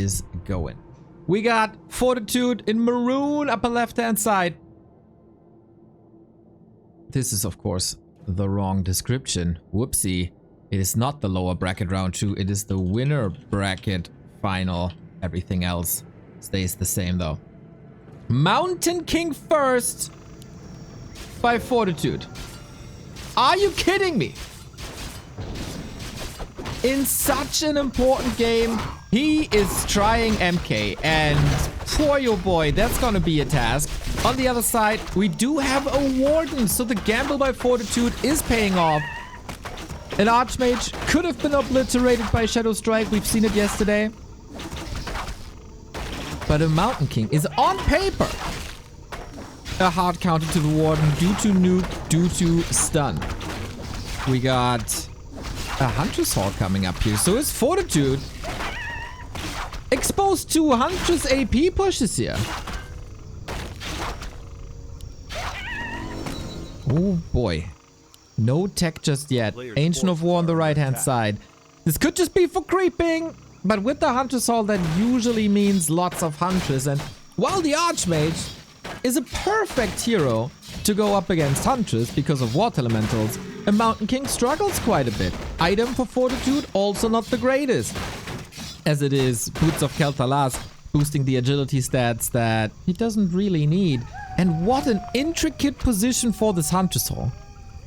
is going. We got Fortitude in maroon, upper left-hand side. This is, of course, the wrong description. Whoopsie. It is not the lower bracket round 2. It is the winner bracket final. Everything else stays the same, though. Mountain King first by Fortitude. Are you kidding me? In such an important game, he is trying MK, and for your boy, that's gonna be a task. On the other side, we do have a Warden, so the gamble by Fortitude is paying off. An Archmage could have been obliterated by Shadow Strike. We've seen it yesterday. But a Mountain King is on paper a hard counter to the Warden due to nuke, due to stun. We got a Huntress Hall coming up here. So is Fortitude exposed to Huntress AP pushes here. Oh boy. No tech just yet. Ancient of War on the right-hand side. This could just be for creeping. But with the Huntress Hall, that usually means lots of Huntress. And while the Archmage is a perfect hero to go up against Huntress because of Water Elementals, a Mountain King struggles quite a bit. Item for Fortitude, also not the greatest. As it is Boots of Kel'Thuzad boosting the agility stats that he doesn't really need. And what an intricate position for this Huntress Hall.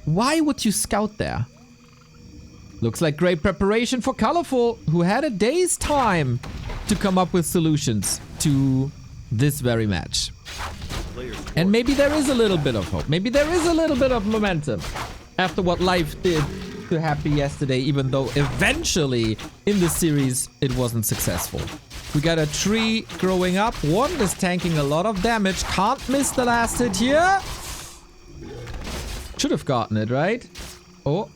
Why would you scout there? Looks like great preparation for Colorful, who had a day's time to come up with solutions to this very match. And maybe there is a little bit of hope. Maybe there is a little bit of momentum after what life did to Happy yesterday, even though eventually in the series it wasn't successful. We got a tree growing up. Warden is tanking a lot of damage. Can't miss the last hit here. Should have gotten it, right? Oh.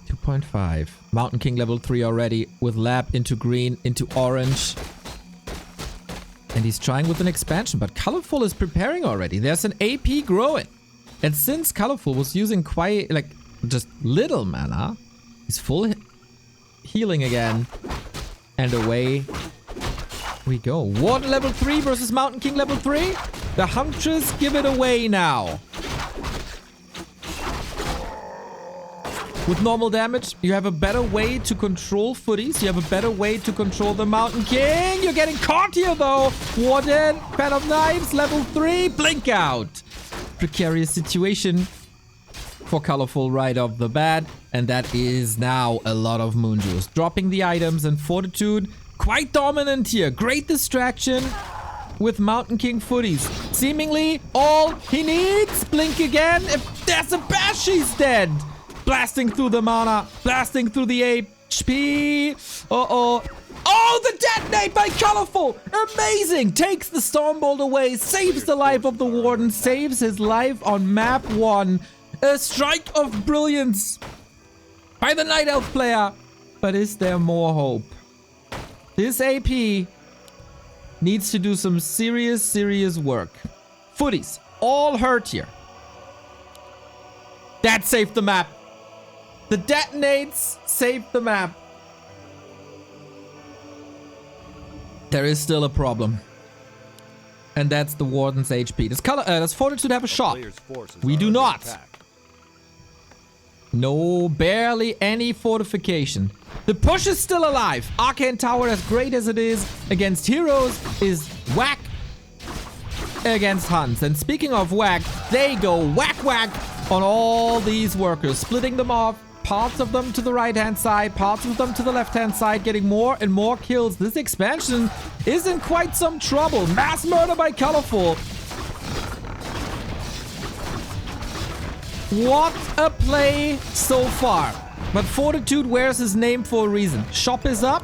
2.5. Mountain King level 3 already with Lab into green, into orange. And he's trying with an expansion, but Colorful is preparing already. There's an AP growing. And since Colorful was using quite, like, just little mana, he's full healing again. And away we go. Warden level 3 versus Mountain King level 3. The Huntress give it away now. With normal damage, you have a better way to control footies. You have a better way to control the Mountain King. You're getting caught here, though. Warden, Fan of Knives, level 3. Blink out. Precarious situation for Colorful right off the bat. And that is now a lot of Moon Juice. Dropping the items, and Fortitude quite dominant here. Great distraction with Mountain King footies. Seemingly all he needs. Blink again. If there's a bash, he's dead. Blasting through the mana, blasting through the HP. Uh-oh. Oh, the detonate by Colorful. Amazing. Takes the Stormbolt away, saves the life of the Warden, saves his life on map 1. A strike of brilliance by the Night Elf player. But is there more hope? This AP needs to do some serious work. Footies, all hurt here. That saved the map. The detonates saved the map. There is still a problem. And that's the Warden's HP. Does Fortitude have a shop? We do not. No, barely any fortification. The push is still alive. Arcane Tower, as great as it is against heroes, is whack against Hunts. And speaking of whack, they go whack on all these workers, splitting them off. Parts of them to the right-hand side, parts of them to the left-hand side, getting more and more kills. This expansion is in quite some trouble. Mass murder by Colorful. What a play so far. But Fortitude wears his name for a reason. Shop is up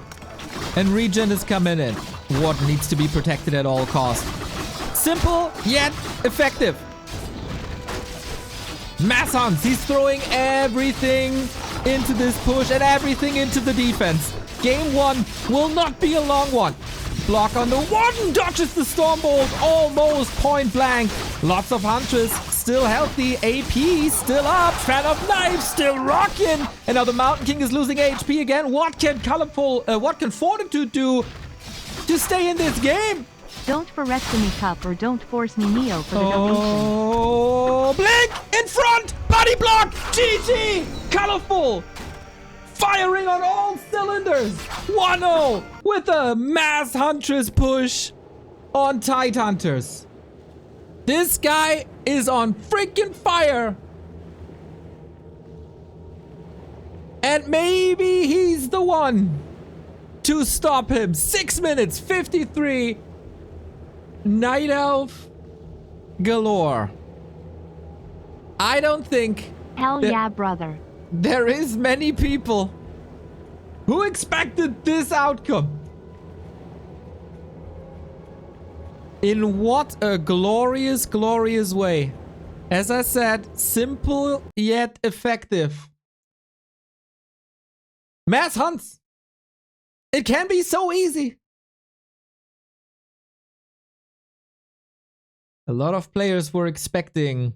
and regen is coming in. Warden needs to be protected at all costs. Simple yet effective. Mass hunts. He's throwing everything into this push and everything into the defense. Game 1 will not be a long one. Block on the Warden, dodges the Stormbolt almost point blank. Lots of Huntress still healthy. AP still up. Fan of Knives still rocking. And now the Mountain King is losing HP again. What can Fortitude do to stay in this game? Don't bereft me Cup or don't force me Neo for the donation. Oh, Blink in front! Body block! GG! Colorful! Firing on all cylinders! 1-0 with a Mass Huntress push on Tide Hunters. This guy is on freaking fire! And maybe he's the one to stop him. 6 minutes, 53. Night Elf galore. I don't think... Hell yeah, brother. There is many people who expected this outcome. In what a glorious, glorious way. As I said, simple yet effective. Mass hunts. It can be so easy. A lot of players were expecting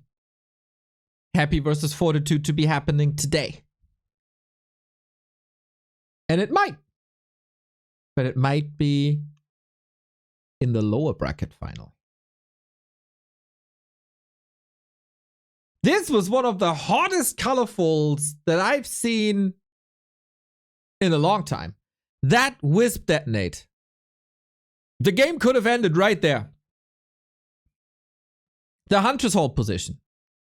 Happy versus Fortitude to be happening today. And it might. But it might be in the lower bracket final. This was one of the hottest colorfuls that I've seen in a long time. That Wisp detonate. The game could have ended right there. The Huntress hold position.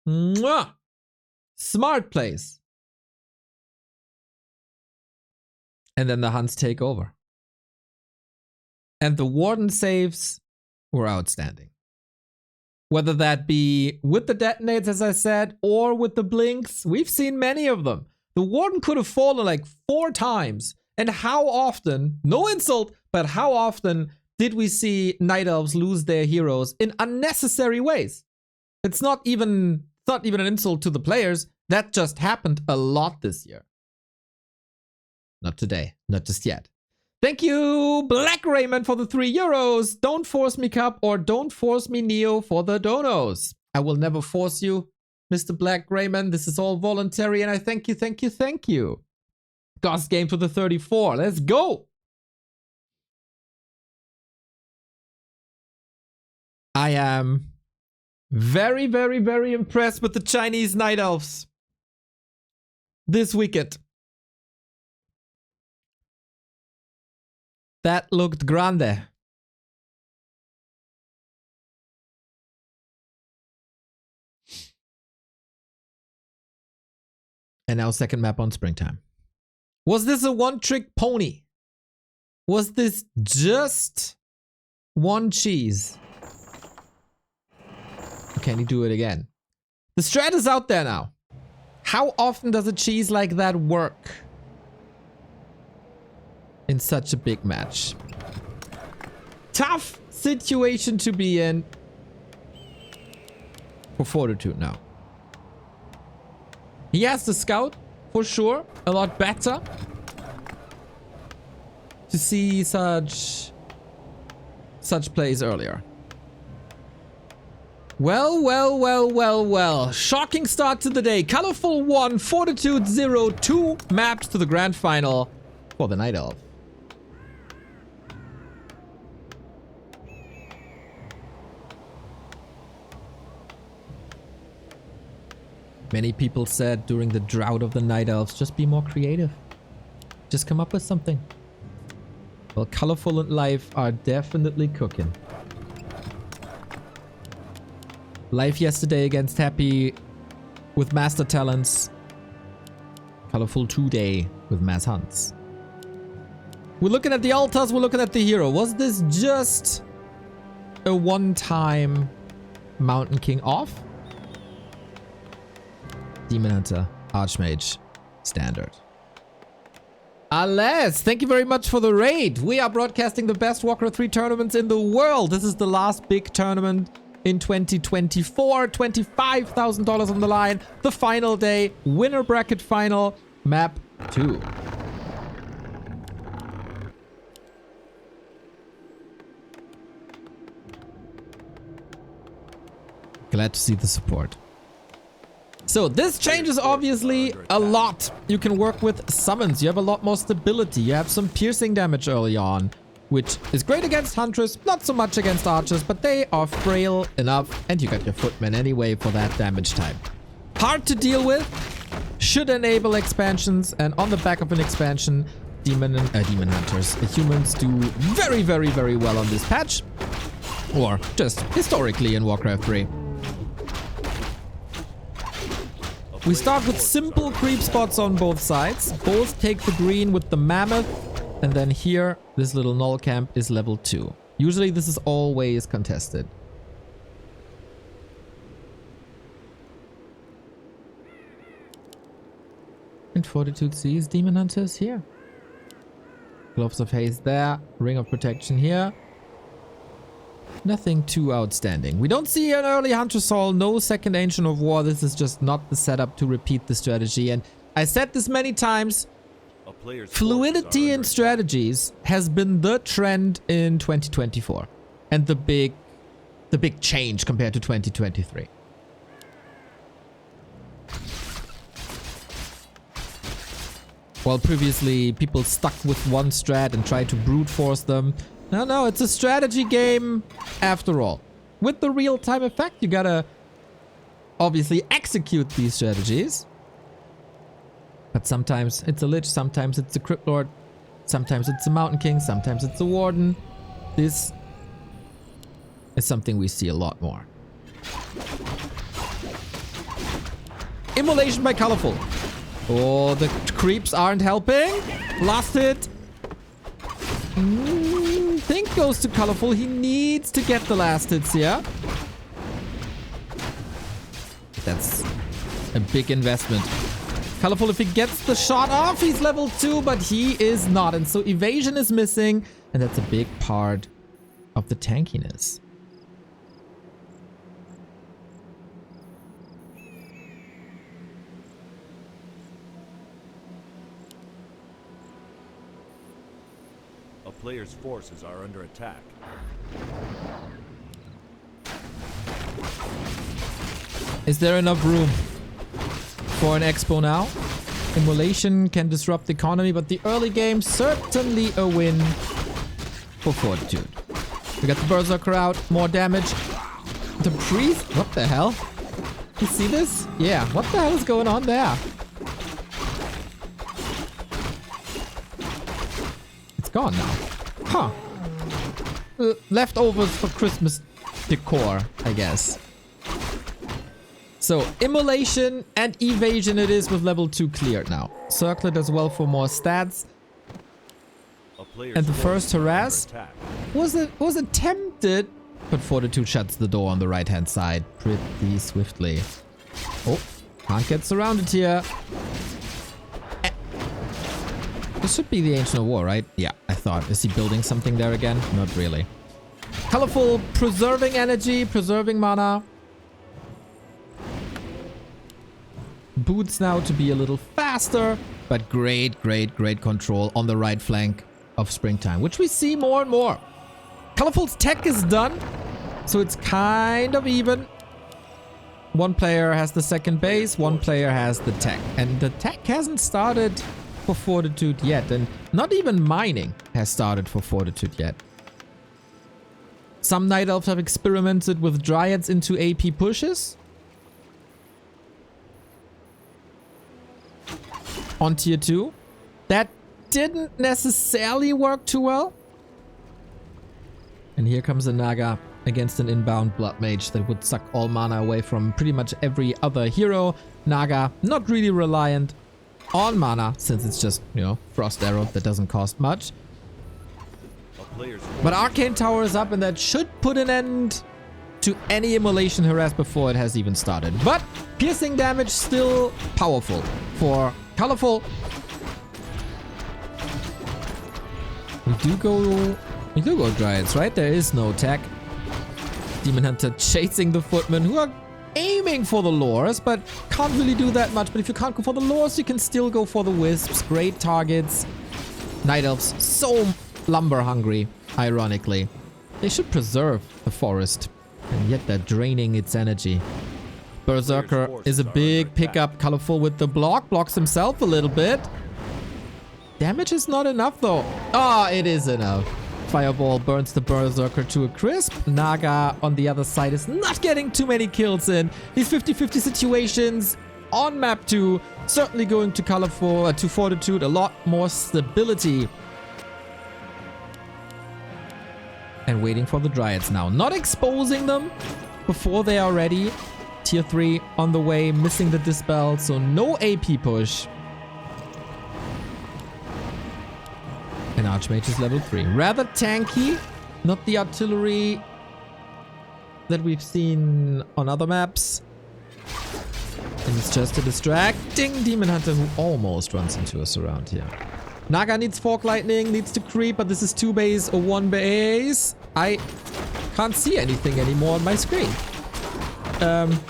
Mwah! Smart plays. And then the Hunts take over. And the Warden saves were outstanding. Whether that be with the detonates, as I said, or with the blinks, we've seen many of them. The Warden could have fallen like 4 times. And how often, no insult, but how often did we see Night Elves lose their heroes in unnecessary ways? It's not even an insult to the players. That just happened a lot this year. Not today. Not just yet. Thank you, Black Raymond, for the €3. Don't force me Cup or don't force me Neo for the donos. I will never force you, Mr. Black Raymond. This is all voluntary and I thank you, thank you, thank you. Ghost game for the 34. Let's go. I am very, very, very impressed with the Chinese Night Elves this weekend. That looked grande. And now second map on Springtime. Was this a one-trick pony? Was this just one cheese? Can he do it again? The strat is out there now. How often does a cheese like that work in such a big match? Tough situation to be in for Fortitude now. He has the scout, for sure. A lot better to see such plays earlier. Well. Shocking start to the day. Colorful 1, Fortitude 0, 2 maps to the grand final for the Night Elf. Many people said during the drought of the Night Elves, just be more creative. Just come up with something. Well, Colorful and Life are definitely cooking. Life yesterday against Happy with Master Talents. Colorful today with Mass Hunts. We're looking at the altars, we're looking at the hero. Was this just a one-time Mountain King off? Demon Hunter, Archmage, Standard. Alas, thank you very much for the raid. We are broadcasting the best Warcraft 3 tournaments in the world. This is the last big tournament in 2024. $25,000 on the line. The final day, winner bracket final, map 2. Glad to see the support. So this changes obviously a lot. You can work with summons. You have a lot more stability. You have some piercing damage early on, which is great against hunters, not so much against archers, but they are frail enough. And you got your footmen anyway for that damage type. Hard to deal with. Should enable expansions, and on the back of an expansion, demon hunters, humans do very, very, very well on this patch. Or just historically in Warcraft 3. We start with simple creep spots on both sides. Both take the green with the mammoth. And then here, this little null camp is level 2. Usually this is always contested. And Fortitude sees demon hunters here. Gloves of haste there. Ring of protection here. Nothing too outstanding. We don't see an early Hunter's Hall, no second Ancient of War. This is just not the setup to repeat the strategy. And I said this many times, fluidity in strategies has been the trend in 2024. And the big change compared to 2023. While previously people stuck with one strat and tried to brute force them. No, it's a strategy game after all. With the real-time effect, you gotta obviously execute these strategies. But sometimes it's a Lich, sometimes it's a Crypt Lord, sometimes it's a Mountain King, sometimes it's a Warden. This is something we see a lot more. Immolation by Colorful. Oh, the creeps aren't helping. Last hit. Think goes to Colorful. He needs to get the last hits here. That's a big investment. Colorful, if he gets the shot off, he's level 2, but he is not. And so evasion is missing. And that's a big part of the tankiness. A player's forces are under attack. Is there enough room for an expo now? Immolation can disrupt the economy, but the early game certainly a win for Fortitude. We got the Berserker out, more damage. The priest? What the hell? You see this? Yeah, what the hell is going on there? Gone now. Huh. Leftovers for Christmas decor, I guess. So, Immolation and Evasion it is with level 2 cleared now. Circlet as well for more stats. And the first Harass was attempted, but Fortitude shuts the door on the right-hand side pretty swiftly. Oh, can't get surrounded here. This should be the Ancient of War, right? Yeah, I thought. Is he building something there again? Not really. Colorful, preserving energy, preserving mana. Boots now to be a little faster, but great control on the right flank of Springtime, which we see more and more. Colorful's tech is done, so it's kind of even. One player has the second base, one player has the tech. And the tech hasn't started for Fortitude yet, and not even mining has started for Fortitude yet. Some Night Elves have experimented with Dryads into AP pushes. On tier 2. That didn't necessarily work too well. And here comes a Naga against an inbound Blood Mage that would suck all mana away from pretty much every other hero. Naga, not really reliant on mana, since it's just, you know, Frost Arrow that doesn't cost much. But Arcane Tower is up, and that should put an end to any Immolation Harass before it has even started. But piercing damage still powerful for Colorful. We do go Dryads, right? There is no attack. Demon Hunter chasing the Footmen, who are aiming for the lures, but can't really do that much. But if you can't go for the lures, you can still go for the wisps. Great targets. Night Elves, so lumber hungry, ironically. They should preserve the forest, and yet they're draining its energy. Berserker is a big pickup. Colorful with the block. Blocks himself a little bit. Damage is not enough though. Oh, it is enough. Fireball burns the Berserker to a crisp. Naga on the other side is not getting too many kills in. These 50-50 situations on map 2 certainly going to Colorful, to Fortitude, a lot more stability. And waiting for the Dryads now. Not exposing them before they are ready. Tier 3 on the way, missing the Dispel, so no AP push. And Archmage is level 3. Rather tanky, not the artillery that we've seen on other maps. And it's just a distracting Demon Hunter who almost runs into us around here. Naga needs Fork Lightning, needs to creep, but this is 2 base or 1 base. I can't see anything anymore on my screen.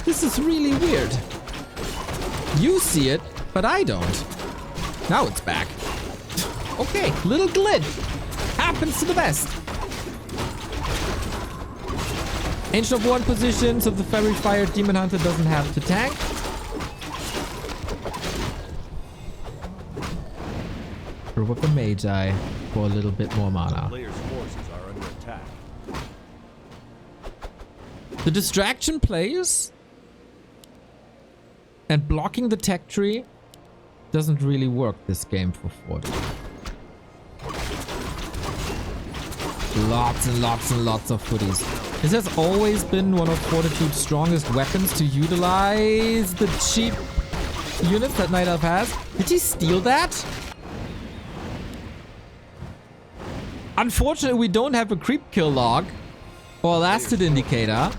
This is really weird. You see it, but I don't. Now it's back. Okay, little glitch. Happens to the best. Ancient of 1 position, so the Fairy Fire Demon Hunter doesn't have to tank. Group of the Magi for a little bit more mana. Players' forces are under attack. The distraction plays and blocking the tech tree doesn't really work this game for Fortitude. Lots and lots and lots of footies. This has always been one of Fortitude's strongest weapons to utilize the cheap units that Night Elf has. Did he steal that? Unfortunately, we don't have a creep kill log or lasted indicator.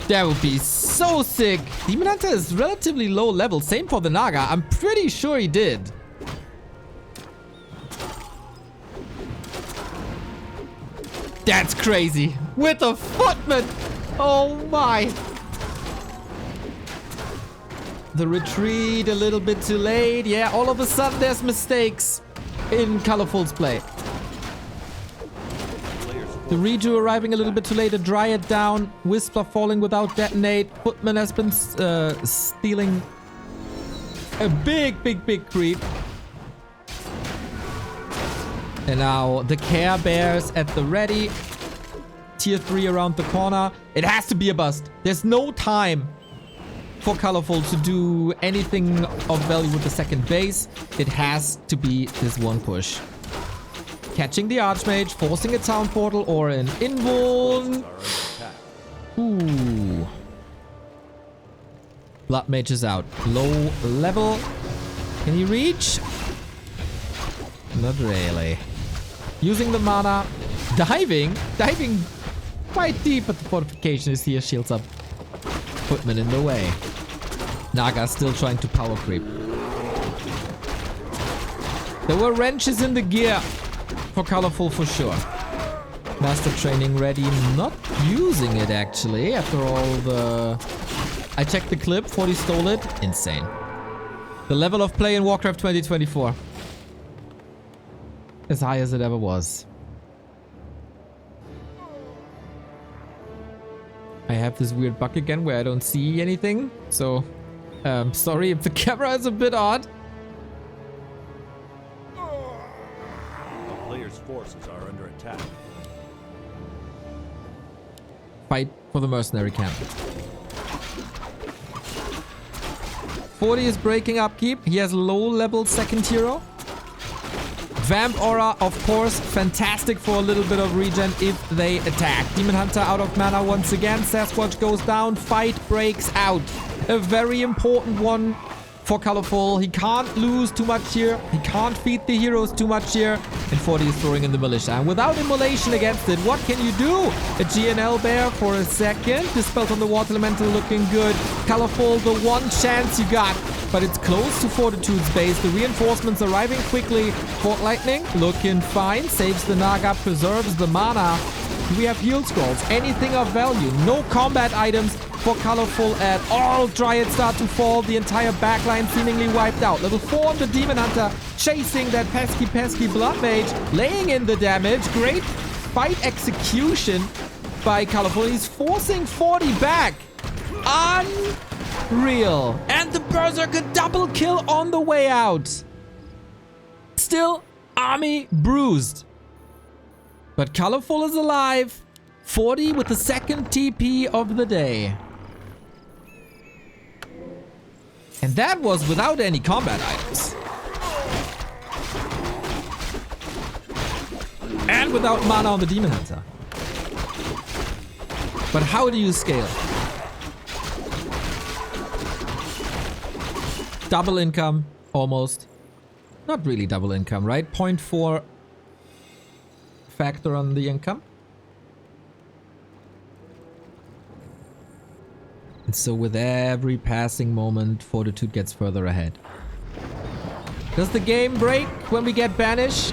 That would be so sick. Demon Hunter is relatively low level. Same for the Naga. I'm pretty sure he did. That's crazy. With a footman. Oh my. The retreat a little bit too late. Yeah, all of a sudden there's mistakes in Colorful's play. The redo arriving a little bit too late. A Dryad down. Wisps are falling without detonate. Footman has been stealing a big creep. And now the Care Bears at the ready. Tier 3 around the corner. It has to be a bust. There's no time for Colorful to do anything of value with the second base. It has to be this one push. Catching the Archmage, forcing a town portal or an invuln. Ooh. Blood Mage is out. Low level. Can he reach? Not really. Using the mana. Diving quite deep, but the fortification is here. Shields up. Footman in the way. Naga still trying to power creep. There were wrenches in the gear for Colorful for sure. Master Training ready. Not using it actually. After all the... I checked the clip. 40 stole it. Insane. The level of play in Warcraft 2024. As high as it ever was. I have this weird bug again where I don't see anything. So, sorry if the camera is a bit odd. The player's forces are under attack. Fight for the mercenary camp. 40 is breaking upkeep. He has low level second hero. Vamp Aura, of course, fantastic for a little bit of regen if they attack. Demon Hunter out of mana once again. Sasquatch goes down. Fight breaks out. A very important one for Colorful. He can't lose too much here. He can't feed the heroes too much here. And 40 is throwing in the militia. And without immolation against it, what can you do? A GNL bear for a second. Dispelled on the water elemental looking good. Colorful, the one chance you got. But it's close to Fortitude's base. The reinforcements arriving quickly. Fork Lightning looking fine. Saves the Naga, preserves the mana. Do we have heal scrolls? Anything of value? No combat items for Colorful at all. Dryads start to fall. The entire backline seemingly wiped out. Level 4 on the Demon Hunter. Chasing that pesky Blood Mage. Laying in the damage. Great fight execution by Colorful. He's forcing 40 back. Unreal. And the Berserker double kill on the way out. Still, army bruised. But Colorful is alive. 40 with the second TP of the day. And that was without any combat items. And without mana on the Demon Hunter. But how do you scale? Double income, almost. Not really double income, right? 0.4 factor on the income. And so with every passing moment, Fortitude gets further ahead. Does the game break when we get Banish?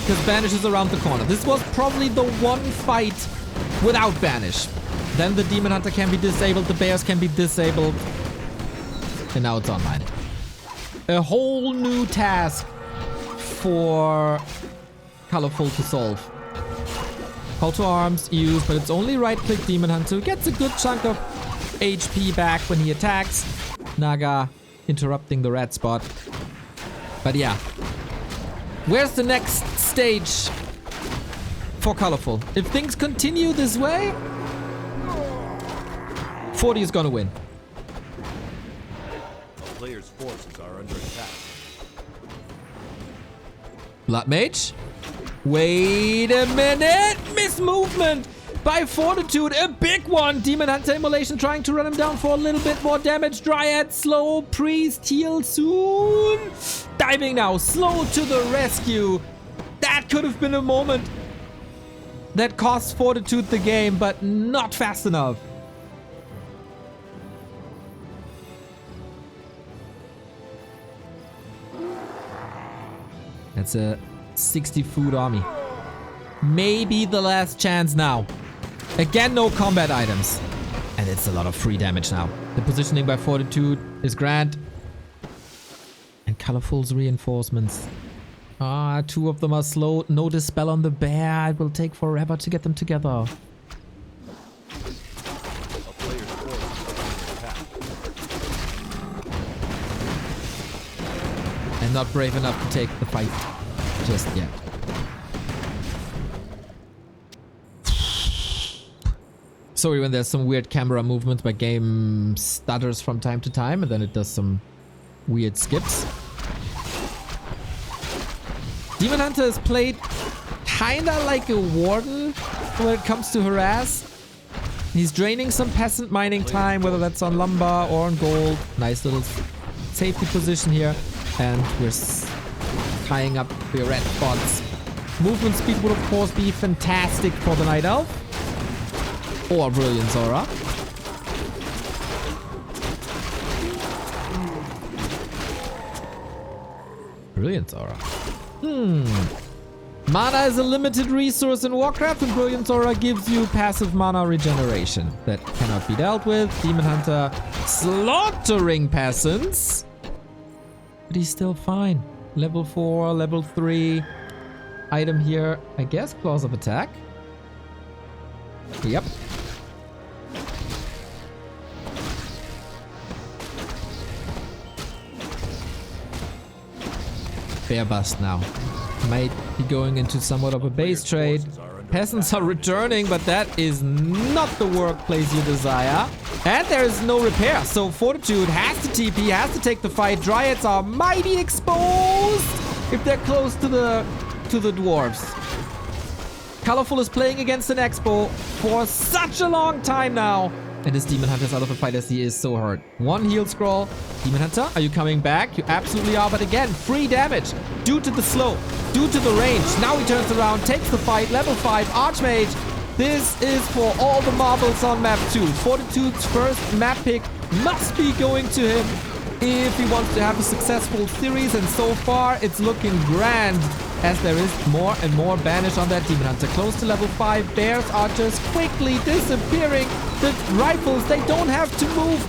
Because Banish is around the corner. This was probably the one fight without Banish. Then the Demon Hunter can be disabled, the Bears can be disabled. And now it's online. A whole new task for Colorful to solve. Call to arms used, but it's only right-click Demon Hunter who gets a good chunk of HP back when he attacks. Naga interrupting the red spot. But yeah. Where's the next stage for Colorful? If things continue this way, 40 is gonna win. The player's forces are under attack. Blood Mage. Wait a minute! Mismovement by Fortitude. A big one. Demon Hunter Immolation trying to run him down for a little bit more damage. Dryad slow. Priest heal soon. Diving now. Slow to the rescue. That could have been a moment that cost Fortitude the game, but not fast enough. That's a 60 food army. Maybe the last chance now. Again, no combat items. And it's a lot of free damage now. The positioning by Fortitude is grand. And Colorful's reinforcements. Ah, two of them are slow. No dispel on the bear. It will take forever to get them together. A player's forces are under attack. And not brave enough to take the fight just yet. Sorry when there's some weird camera movement. My game stutters from time to time and then it does some weird skips. Demon Hunter is played kinda like a warden when it comes to harass. He's draining some peasant mining time, whether that's on lumber or on gold. Nice little safety position here. And we're tying up the red spots. Movement speed would of course be fantastic for the Night Elf. Or Brilliance Aura. Brilliance Aura. Mana is a limited resource in Warcraft, and Brilliance Aura gives you passive mana regeneration that cannot be dealt with. Demon Hunter slaughtering peasants. But he's still fine. Level 4, level 3. Item here, I guess, claws of attack. Yep. Bear bust now. Might be going into somewhat of a base trade. Peasants are returning, but that is not the workplace you desire. And there is no repair, so Fortitude has to TP, has to take the fight. Dryads are mighty exposed if they're close to the dwarves. Colorful is playing against an Expo for such a long time now. And this Demon Hunter is out of the fight as he is so hurt. One heal scroll. Demon Hunter, are you coming back? You absolutely are, but again, free damage due to the slow, due to the range. Now he turns around, takes the fight, level 5, Archmage. This is for all the marbles on map 2. Fortitude's first map pick must be going to him if he wants to have a successful series, and so far it's looking grand as there is more and more banish on that Demon Hunter. Close to level 5, bears are just quickly disappearing. The rifles, they don't have to move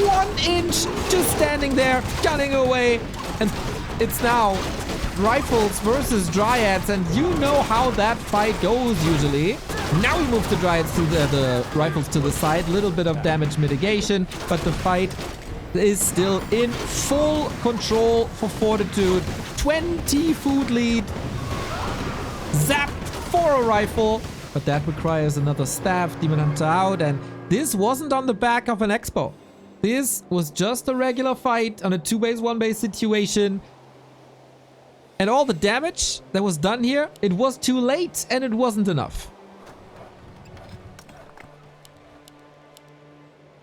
1 inch, just standing there, gunning away. And it's now rifles versus dryads, and you know how that fight goes usually. Now we move the Dryads to the rifles to the side. Little bit of damage mitigation, but the fight is still in full control for Fortitude. 20 food lead. Zap for a rifle. But that requires another staff. Demon Hunter out. And this wasn't on the back of an expo. This was just a regular fight on a 2-base, 1-base situation. And all the damage that was done here, it was too late and it wasn't enough.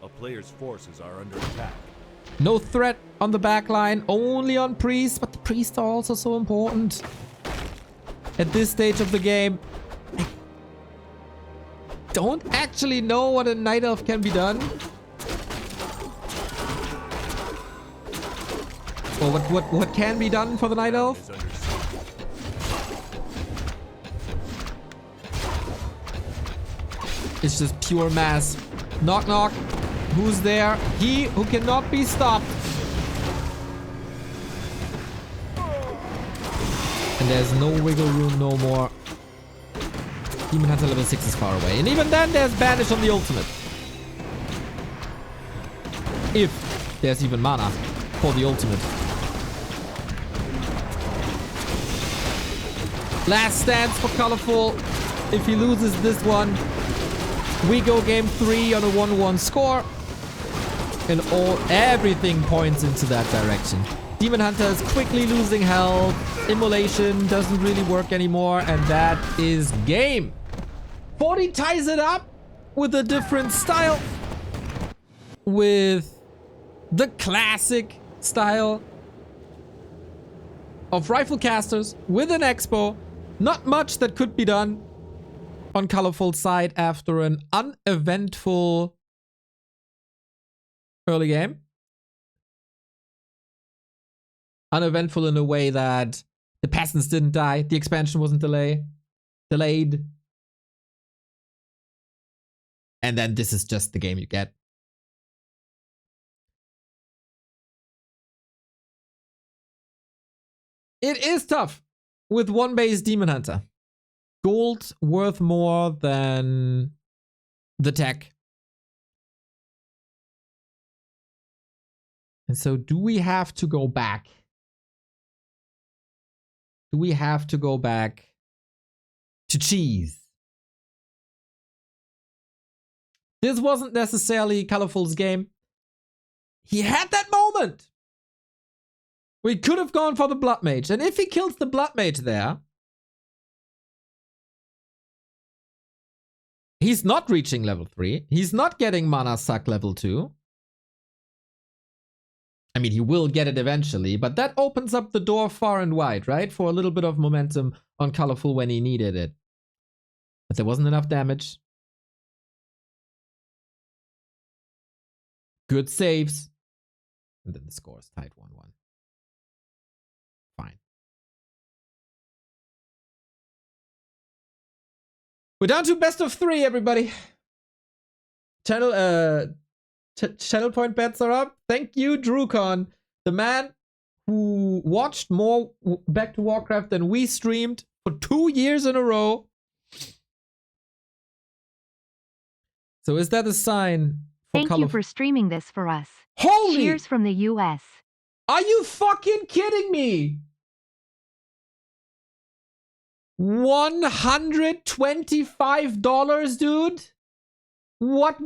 A player's forces are under attack. No threat on the back line, only on priests, but the priests are also so important. At this stage of the game, I don't actually know what a Night Elf can be done. Or what can be done for the Night Elf? Is under siege. It's just pure mass. Knock knock. Who's there? He who cannot be stopped. And there's no wiggle room no more. Demon Hunter level 6 is far away. And even then there's Banish on the ultimate. If there's even mana for the ultimate. Last stance for Colorful. If he loses this one, we go game 3 on a 1-1 score. And everything points into that direction. Demon Hunter is quickly losing health. Immolation doesn't really work anymore. And that is game. 40 ties it up with a different style. With the classic style of rifle casters with an expo. Not much that could be done on Colorful side after an uneventful early game. Uneventful in a way that the peasants didn't die, the expansion wasn't delayed. And then this is just the game you get. It is tough with 1-base Demon Hunter. Gold worth more than the tech. And so do we have to go back? Do we have to go back to cheese? This wasn't necessarily Colorful's game. He had that moment. We could have gone for the Blood Mage. And if he kills the Blood Mage there, he's not reaching level 3. He's not getting Mana Suck level 2. I mean, he will get it eventually, but that opens up the door far and wide, right? For a little bit of momentum on Colorful when he needed it. But there wasn't enough damage. Good saves. And then the score is tied 1-1. Fine. We're down to best of 3, everybody. Channel point bets are up. Thank you, DrewCon, the man who watched more Back to Warcraft than we streamed for 2 years in a row. So is that a sign for Thank you for streaming this for us. Holy! Cheers from the US. Are you fucking kidding me? $125, dude? What?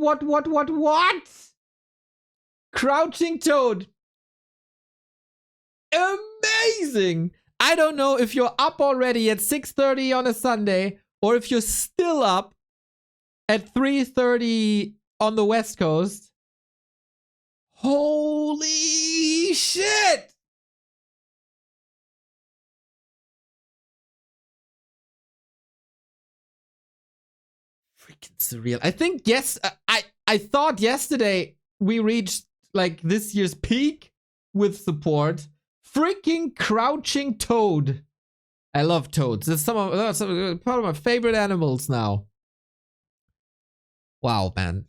Crouching Toad. Amazing. I don't know if you're up already at 6:30 on a Sunday or if you're still up at 3:30 on the West Coast. Holy shit. Freaking surreal. I think I thought yesterday we reached like this year's peak with support. Freaking Crouching Toad. I love toads. It's part of my favorite animals now. Wow, man.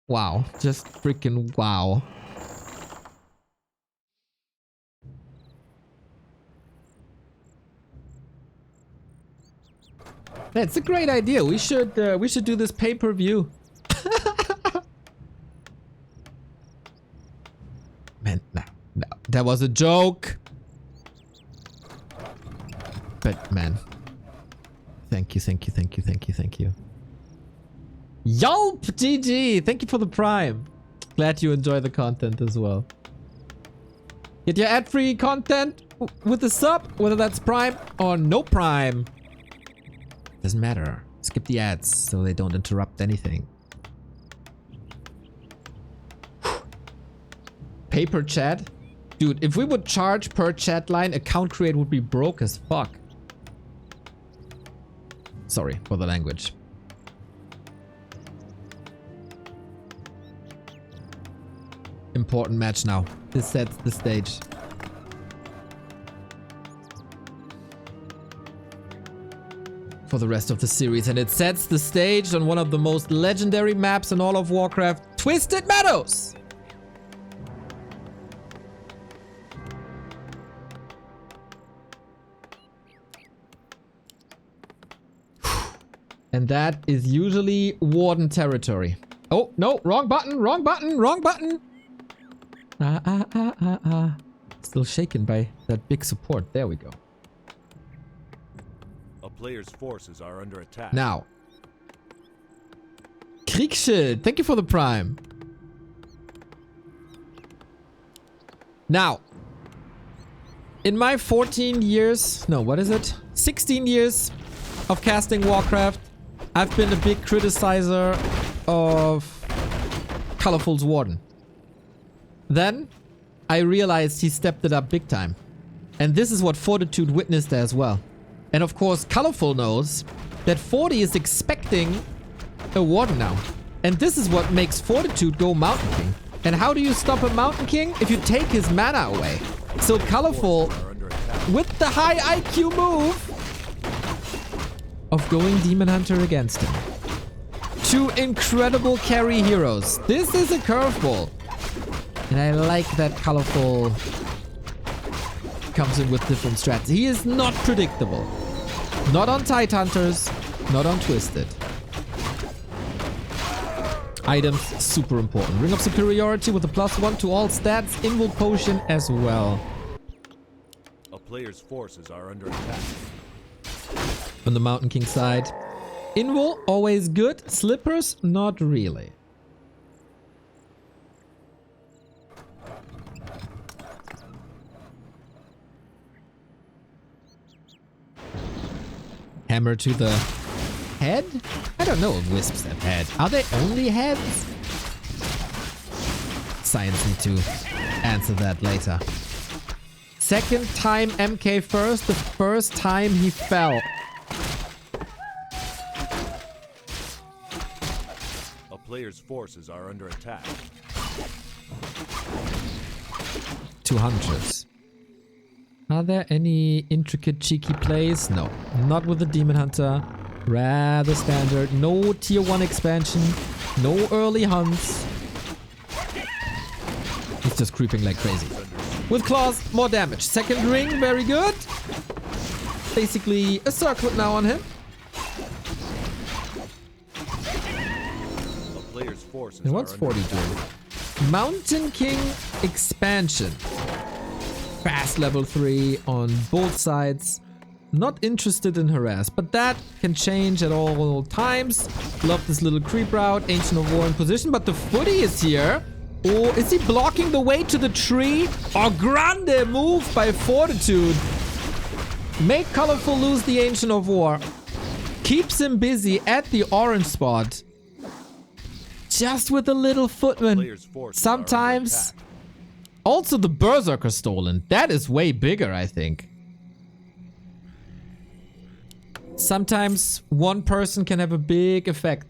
Wow. Just freaking wow. It's a great idea. We should do this pay-per-view. Man, no, that was a joke. But man, thank you. Yelp, GG. Thank you for the Prime. Glad you enjoy the content as well. Get your ad-free content with the sub, whether that's Prime or no Prime. Doesn't matter. Skip the ads so they don't interrupt anything. Pay per chat? Dude, if we would charge per chat line, account create would be broke as fuck. Sorry for the language. Important match now. This sets the stage. For the rest of the series, and it sets the stage on one of the most legendary maps in all of Warcraft, Twisted Meadows! And that is usually Warden territory. Oh, no, wrong button, wrong button, wrong button! Still shaken by that big support. There we go. A player's forces are under attack. Now. Kriegsschild, thank you for the Prime. Now. In my 14 years, no, what is it? 16 years of casting Warcraft, I've been a big criticizer of Colorful's Warden. Then, I realized he stepped it up big time. And this is what Fortitude witnessed as well. And of course, Colorful knows that 40 is expecting a Warden now. And this is what makes Fortitude go Mountain King. And how do you stop a Mountain King? If you take his mana away. So Colorful, with the high IQ move of going Demon Hunter against him. Two incredible carry heroes. This is a curveball. And I like that Colorful comes in with different strats. He is not predictable. Not on Tide Hunters, not on Twisted. Items, super important. Ring of Superiority with a +1 to all stats. Invul Potion as well. A player's forces are under attack. On the Mountain King side. Invul, always good. Slippers, not really. Hammer to the head? I don't know if wisps have head. Are they only heads? Science need to answer that later. Second time MK first, the first time he fell. A player's forces are under attack. 200s. Are there any intricate cheeky plays? No, not with the Demon Hunter. Rather standard. No tier 1 expansion. No early hunts. He's just creeping like crazy. With claws, more damage. Second ring, very good. Basically a circlet now on him. A player's forces And what's are 40 under doing? Mountain King expansion. Fast level 3 on both sides. Not interested in harass, but that can change at all times. Love this little creep route. Ancient of War in position, but the footy is here. Or is he blocking the way to the tree? Oh, grande move by Fortitude. Make Colorful lose the Ancient of War. Keeps him busy at the orange spot. Just with a little footman. Sometimes. Also the Berserker stolen. That is way bigger, I think. Sometimes one person can have a big effect.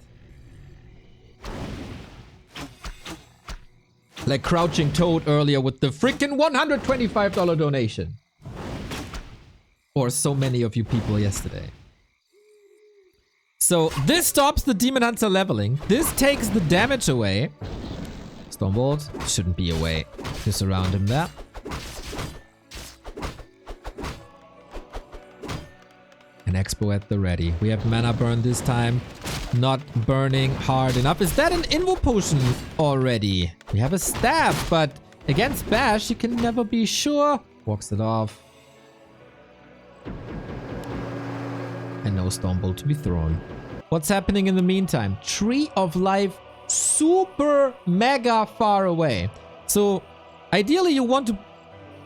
Like Crouching Toad earlier with the freaking $125 donation. Or so many of you people yesterday. So this stops the Demon Hunter leveling. This takes the damage away. Stormbolt shouldn't be away. Just around him there. An expo at the ready. We have mana burn this time. Not burning hard enough. Is that an invo potion already? We have a staff, but against Bash, you can never be sure. Walks it off. And no Stone Bolt to be thrown. What's happening in the meantime? Tree of Life super mega far away. So ideally you want to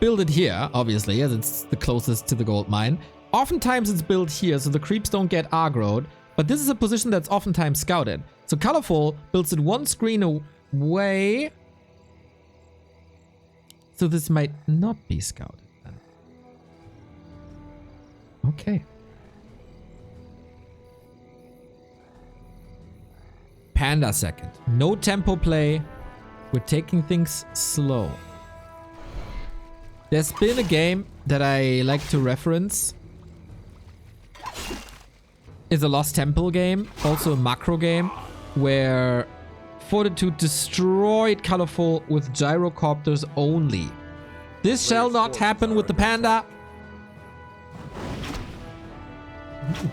build it here, obviously, as it's the closest to the gold mine. Oftentimes it's built here so the creeps don't get aggroed, but this is a position that's oftentimes scouted. So Colorful builds it one screen away. So this might not be scouted then. Okay. Panda second. No tempo play. We're taking things slow. There's been a game that I like to reference. It's a Lost Temple game, also a macro game, where Fortitude destroyed Colorful with gyrocopters only. This shall not happen with the Panda.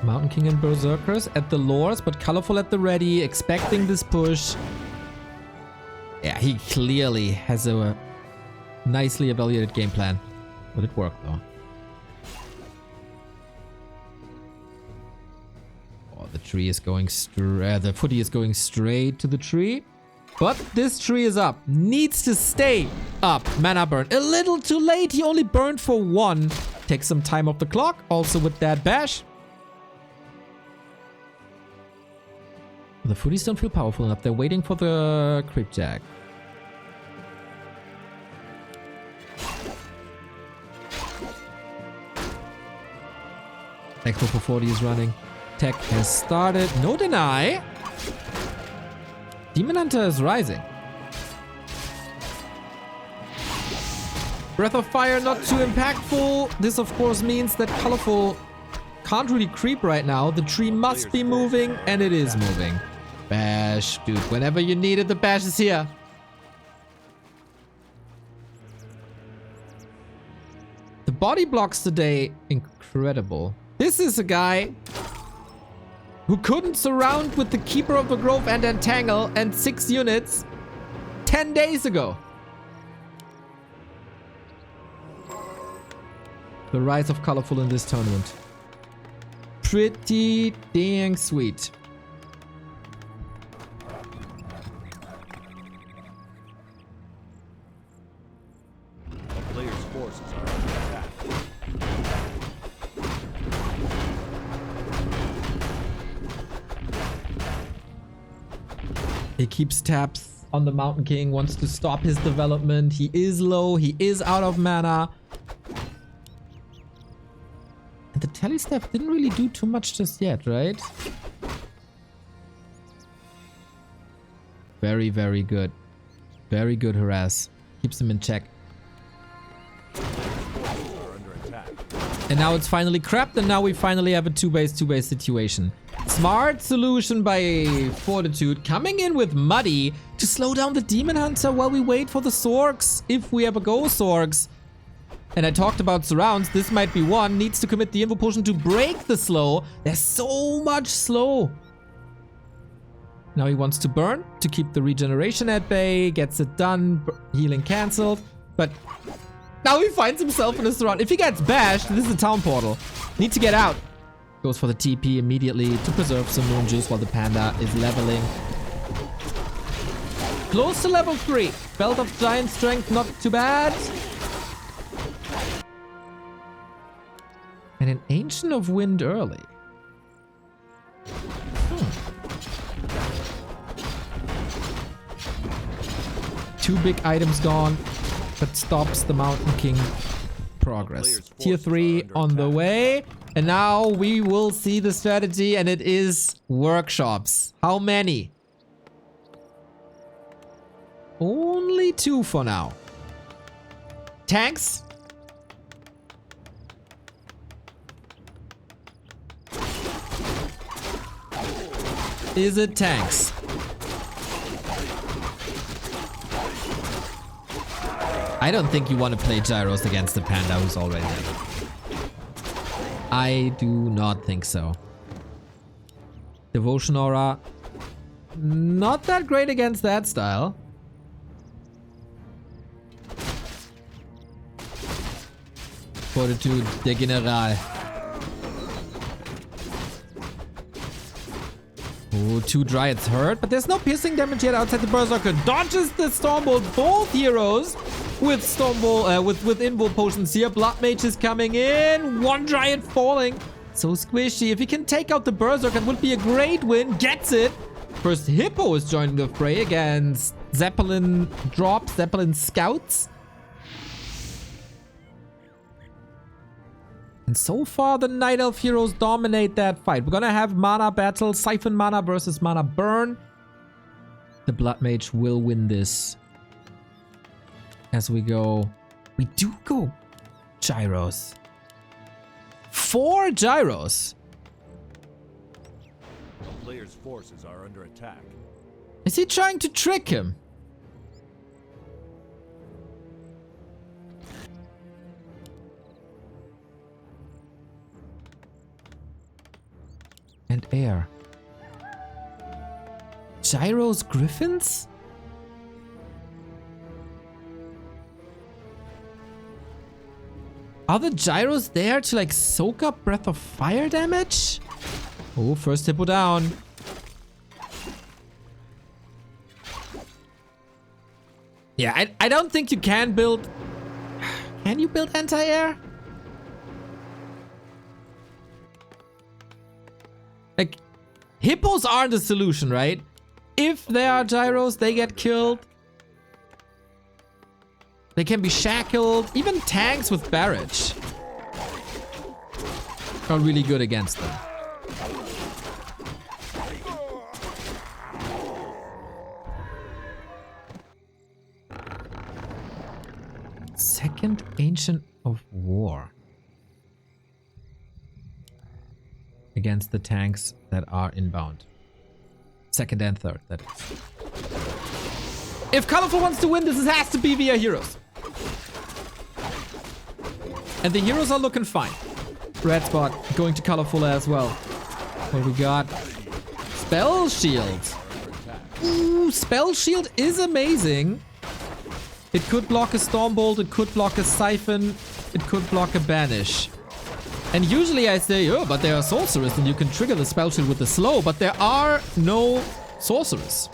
Mountain King and Berserkers at the lures, but Colorful at the ready, expecting this push. Yeah, he clearly has a nicely evaluated game plan. Would it work though? Oh, the tree is going the footy is going straight to the tree. But this tree is up. Needs to stay up. Mana burn. A little too late. He only burned for one. Take some time off the clock. Also with that bash. The footies don't feel powerful enough. They're waiting for the creep jack. Expo for 40 is running. Tech has started. No deny. Demon Hunter is rising. Breath of Fire not too impactful. This of course means that Colorful can't really creep right now. The tree must be moving, and it is moving. Bash, dude. Whenever you need it, the bash is here. The body blocks today, incredible. This is a guy who couldn't surround with the Keeper of the Grove and Entangle and 6 units 10 days ago. The rise of Colorful in this tournament. Pretty dang sweet. A player's forces are under attack. He keeps tabs on the Mountain King, wants to stop his development. He is low, he is out of mana. And the Telestaff didn't really do too much just yet, right? Very, very good. Very good harass. Keeps him in check. And now it's finally crapped, and now we finally have a 2-base situation. Smart solution by Fortitude, coming in with Muddy to slow down the Demon Hunter while we wait for the Sorks, if we ever go Sorks. And I talked about surrounds, this might be one. Needs to commit the Invo Potion to break the slow. There's so much slow. Now he wants to burn to keep the regeneration at bay, gets it done, healing cancelled, but now he finds himself in a surround. If he gets bashed, this is a town portal. Need to get out. Goes for the TP immediately to preserve some moon juice while the Panda is leveling. Close to level 3. Belt of Giant Strength, not too bad. And an Ancient of Wind early. Two big items gone, but stops the Mountain King progress. Tier 3 on the way. And now we will see the strategy, and it is workshops. How many? Only 2 for now. Tanks. Is it tanks? I don't think you want to play Gyros against the Panda who's already there. I do not think so. Devotion Aura. Not that great against that style. Fortitude, der General. Oh, 2 Dryads hurt, but there's no piercing damage yet outside the Berserker. Dodges the Stormbolt. Both heroes with Stormbolt, with Involt potions here. Blood Mage is coming in. 1 Dryad falling. So squishy. If he can take out the Berserker, it would be a great win. Gets it. First Hippo is joining the fray against Zeppelin drops, Zeppelin scouts. And so far, the Night Elf heroes dominate that fight. We're gonna have mana battle, Siphon mana versus mana burn. The Blood Mage will win this. As we go, we do go Gyros. 4 Gyros. The player's forces are under attack. Is he trying to trick him? And air. Gyros Griffins? Are the Gyros there to like soak up Breath of Fire damage? Oh, first Hippo down. Yeah, I don't think you can build... Can you build anti-air? Like, hippos are the solution, right? If there are gyros, they get killed. They can be shackled. Even tanks with barrage are really good against them. Second Ancient of War. Against the tanks that are inbound. Second and third, that is. If Colorful wants to win, this has to be via heroes. And the heroes are looking fine. Red Spot going to Colorful as well. What we got? Spell Shield. Ooh, Spell Shield is amazing. It could block a Stormbolt, it could block a Siphon, it could block a Banish. And usually I say, oh, but they are sorcerers and you can trigger the spell shield with the slow, but there are no sorcerers.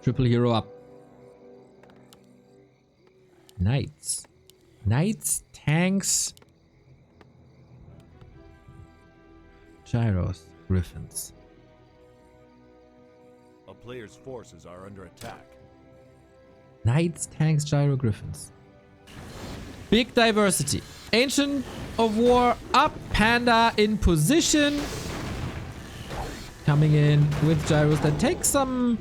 Triple hero up. Knights. Knights, tanks. Gyros, Griffins. A player's forces are under attack. Knights, tanks, gyro, griffins. Big diversity. Ancient of War up. Panda in position. Coming in with gyros that take some...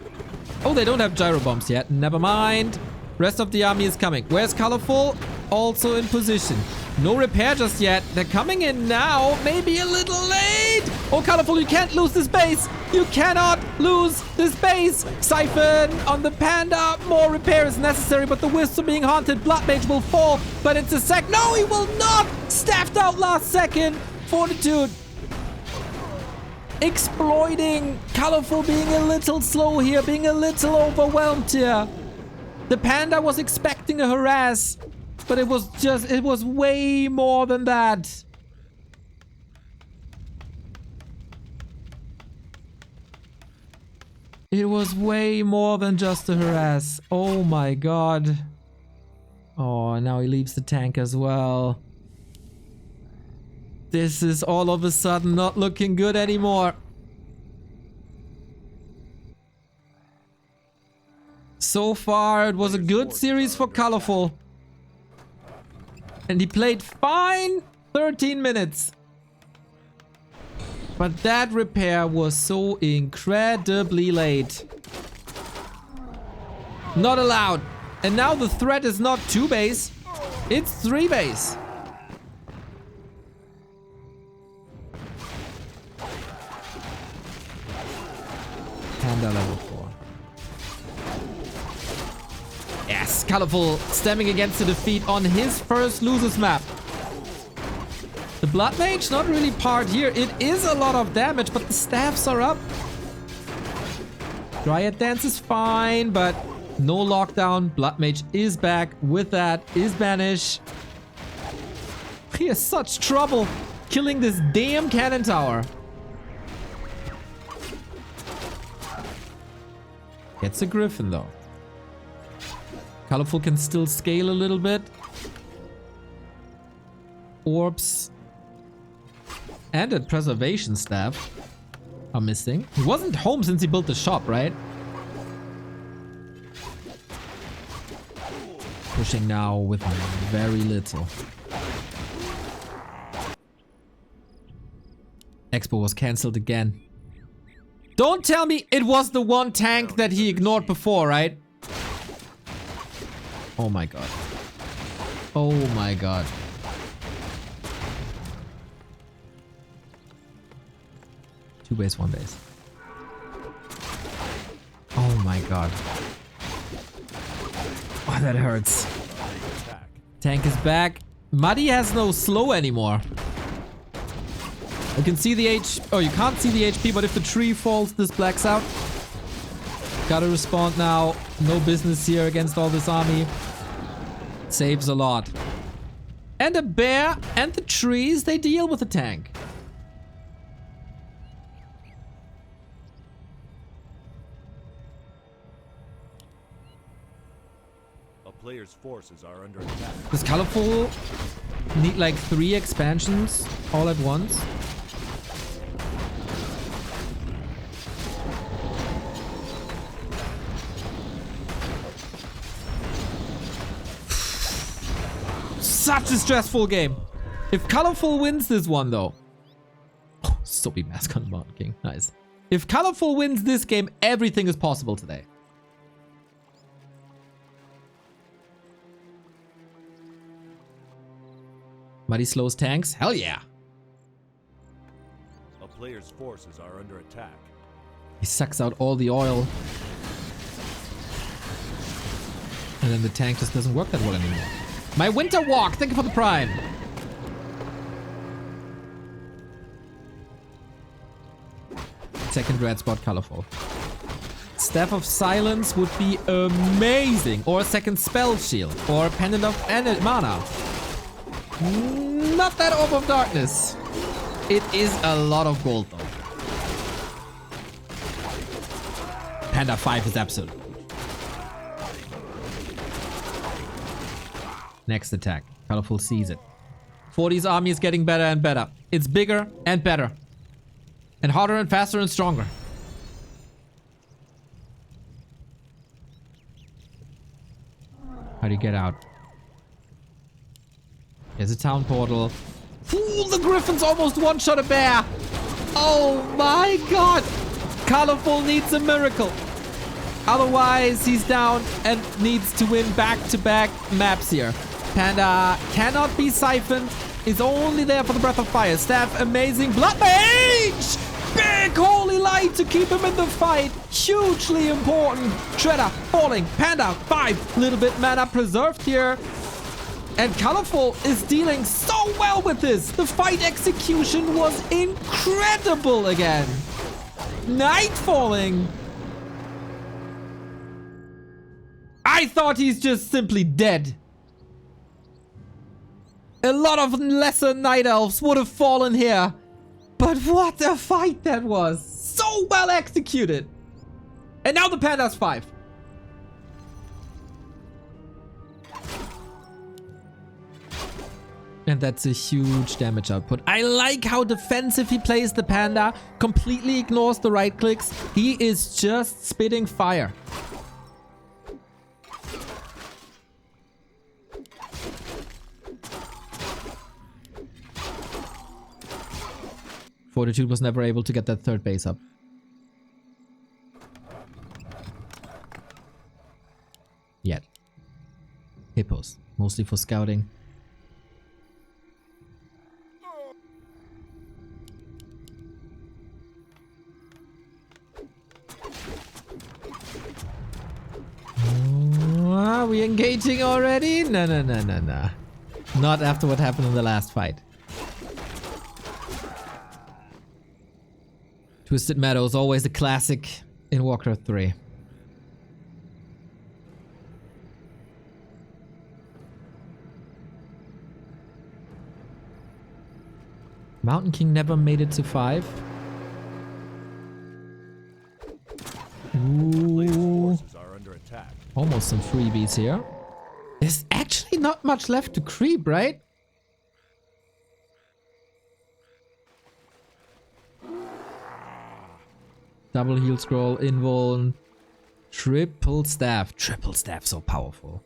Oh, they don't have gyro bombs yet. Never mind. Rest of the army is coming. Where's Colorful? Also in position. No repair just yet. They're coming in now. Maybe a little late. Oh, Colorful, you can't lose this base. You cannot lose this base. Siphon on the Panda. More repair is necessary, but the Wisps are being haunted. Blood Mage will fall, but it's a sec. No, he will not. Staffed out last second. Fortitude. Exploiting. Colorful being a little slow here, being a little overwhelmed here. The Panda was expecting a harass, but it was way more than that. It was way more than just a harass. Oh my god. Oh, now he leaves the tank as well. This is all of a sudden not looking good anymore. So far, it was a good series for Colorful. And he played fine 13 minutes. But that repair was so incredibly late. Not allowed. And now the threat is not 2 base, it's 3 base. Panda level 4. Yes, Colorful stemming against the defeat on his first losers map. The Blood Mage, not really part here. It is a lot of damage, but the staffs are up. Dryad Dance is fine, but no lockdown. Blood Mage is back. With that is Banish. He has such trouble killing this damn cannon tower. Gets a Griffin though. Colorful can still scale a little bit. Orbs and a preservation staff are missing. He wasn't home since he built the shop, right? Pushing now with very little. Expo was cancelled again. Don't tell me it was the one tank that he ignored before, right? Oh my god. Oh my god. Two base, one base. Oh my god. Oh, that hurts. Tank is back. Muddy has no slow anymore. You can see the Oh, you can't see the HP, but if the tree falls, this blacks out. Gotta respond now. No business here against all this army. Saves a lot. And a bear and the trees, they deal with the tank. A player's forces are under attack. Does Colorful need like 3 expansions all at once? Such a stressful game. If Colorful wins this one though. Oh, Soapy Mask on Mountain King. Nice. If Colorful wins this game, everything is possible today. Muddy slows tanks? Hell yeah. A player's forces are under attack. He sucks out all the oil. And then the tank just doesn't work that well anymore. My winter walk, thank you for the prime. Second red spot, Colorful. Staff of Silence would be amazing. Or a second spell shield. Or a pendant of mana. Not that Orb of Darkness. It is a lot of gold though. Panda 5 is absolute. Next attack. Colorful sees it. 40's army is getting better and better. It's bigger and better. And harder and faster and stronger. How do you get out? There's a town portal. Ooh, the Griffin's almost one-shot a bear. Oh my god. Colorful needs a miracle. Otherwise, he's down and needs to win back-to-back maps here. Panda cannot be siphoned. Is only there for the Breath of Fire. Staff, amazing. Blood Mage! Big holy light to keep him in the fight. Hugely important. Shredder falling. Panda 5. Little bit mana preserved here. And Colorful is dealing so well with this. The fight execution was incredible again. Night falling. I thought he's just simply dead. A lot of lesser night elves would have fallen here. But what a fight that was. So well executed. And now the Panda's 5. And that's a huge damage output. I like how defensive he plays the Panda. Completely ignores the right clicks. He is just spitting fire. Fortitude was never able to get that third base up. Yet. Hippos. Mostly for scouting. We engage already? No, no, no, no, no. Not after what happened in the last fight. Twisted Meadows, always a classic in Warcraft 3. Mountain King never made it to 5. Ooh. Almost some freebies here. There's actually not much left to creep, right? Double heal scroll, invuln, triple staff. Triple staff, so powerful.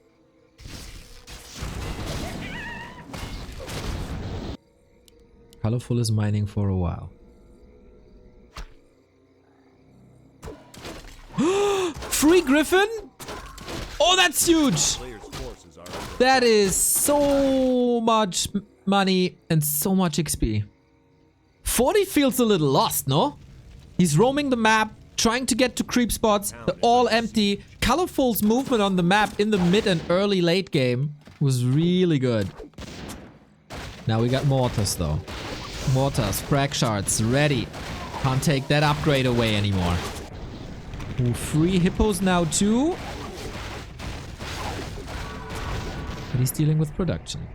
Colorful is mining for a while. Free Griffin? Oh, that's huge! That is so much money and so much XP. 40 feels a little lost, no? He's roaming the map, trying to get to creep spots. They're all empty. Colorful's movement on the map in the mid and early late game was really good. Now we got mortars though. Mortars, frag shards, ready. Can't take that upgrade away anymore. Ooh, free hippos now too. But he's dealing with production.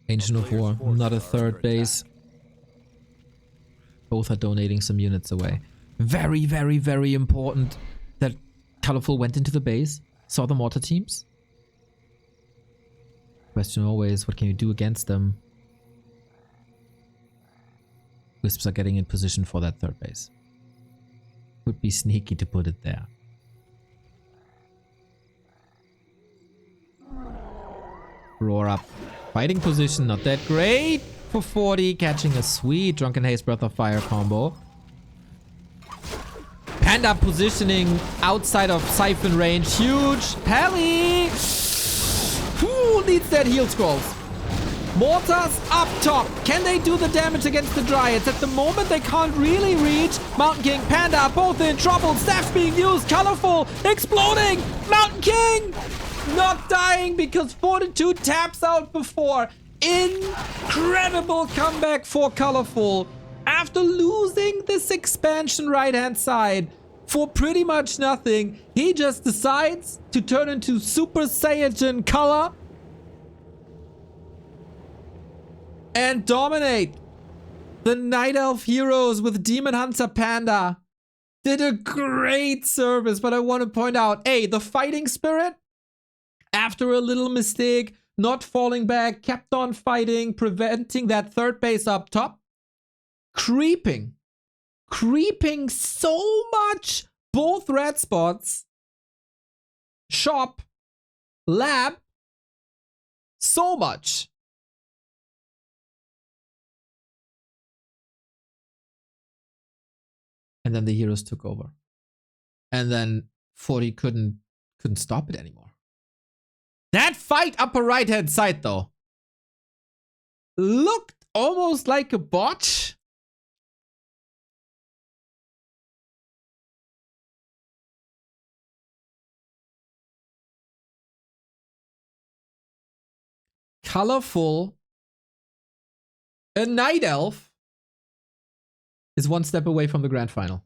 Ancient of War, not a third base. Both are donating some units away. Very, very, very important that Colorful went into the base, saw the mortar teams. Question always, what can you do against them? Wisps are getting in position for that third base. Would be sneaky to put it there. Roar up. Fighting position, not that great for 40. Catching a sweet Drunken Haze Breath of Fire combo. Panda positioning outside of Siphon range. Huge. Pally! Who needs that heal scrolls? Mortars up top. Can they do the damage against the Dryads? At the moment, they can't really reach. Mountain King, Panda, both in trouble. Staff's being used. Colorful. Exploding. Mountain King not dying because Fortitude taps out before. Incredible comeback for Colorful. After losing this expansion right-hand side for pretty much nothing, he just decides to turn into Super Saiyan color and dominate. The Night Elf heroes with Demon Hunter Panda did a great service, but I want to point out, A, the fighting spirit, after a little mistake, not falling back, kept on fighting, preventing that third base up top. Creeping so much, both red spots, shop, lab, so much. And then the heroes took over. And then 40 couldn't stop it anymore. That fight upper right hand side though looked almost like a botch. Colorful, a Night Elf, is one step away from the grand final.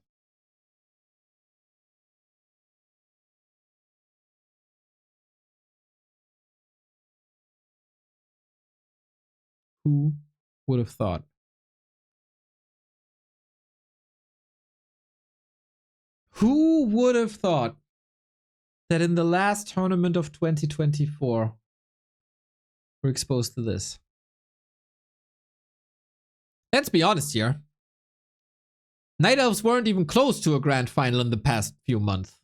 Who would have thought? Who would have thought that in the last tournament of 2024, we're exposed to this? Let's be honest here. Night Elves weren't even close to a grand final in the past few months.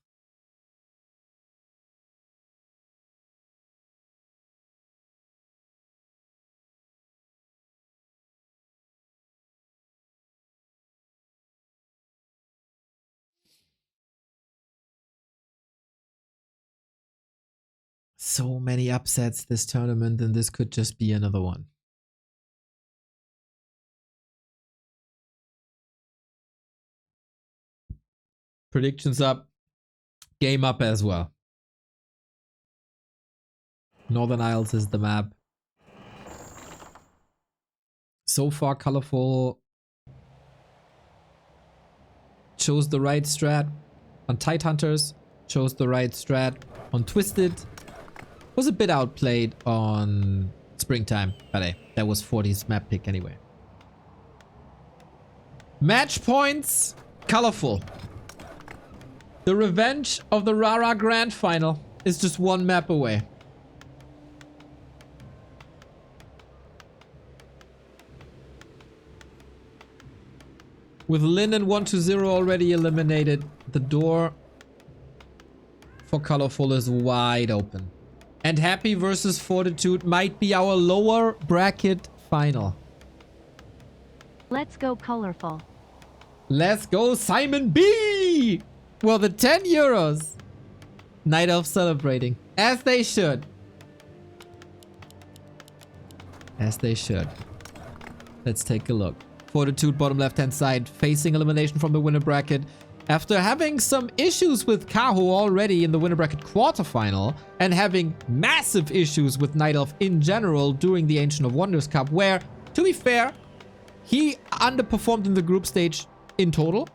So many upsets this tournament, and this could just be another one. Predictions up, game up as well. Northern Isles is the map. So far, Colorful chose the right strat on Tidehunters, chose the right strat on Twisted. Was a bit outplayed on Springtime, but hey, that was 40's map pick anyway. Match points, Colorful. The revenge of the Rara Grand Final is just one map away. With Lin and 1-0 already eliminated, the door for Colorful is wide open. And Happy versus Fortitude might be our lower bracket final. Let's go colorful. Let's go Simon B! Well, the 10 euros. Night Elf celebrating. As they should. As they should. Let's take a look. Fortitude, bottom left-hand side, facing elimination from the winner bracket. After having some issues with Kaho already in the winner bracket quarterfinal, and having massive issues with Night Elf in general during the Ancient of Wonders Cup, where, to be fair, he underperformed in the group stage in total,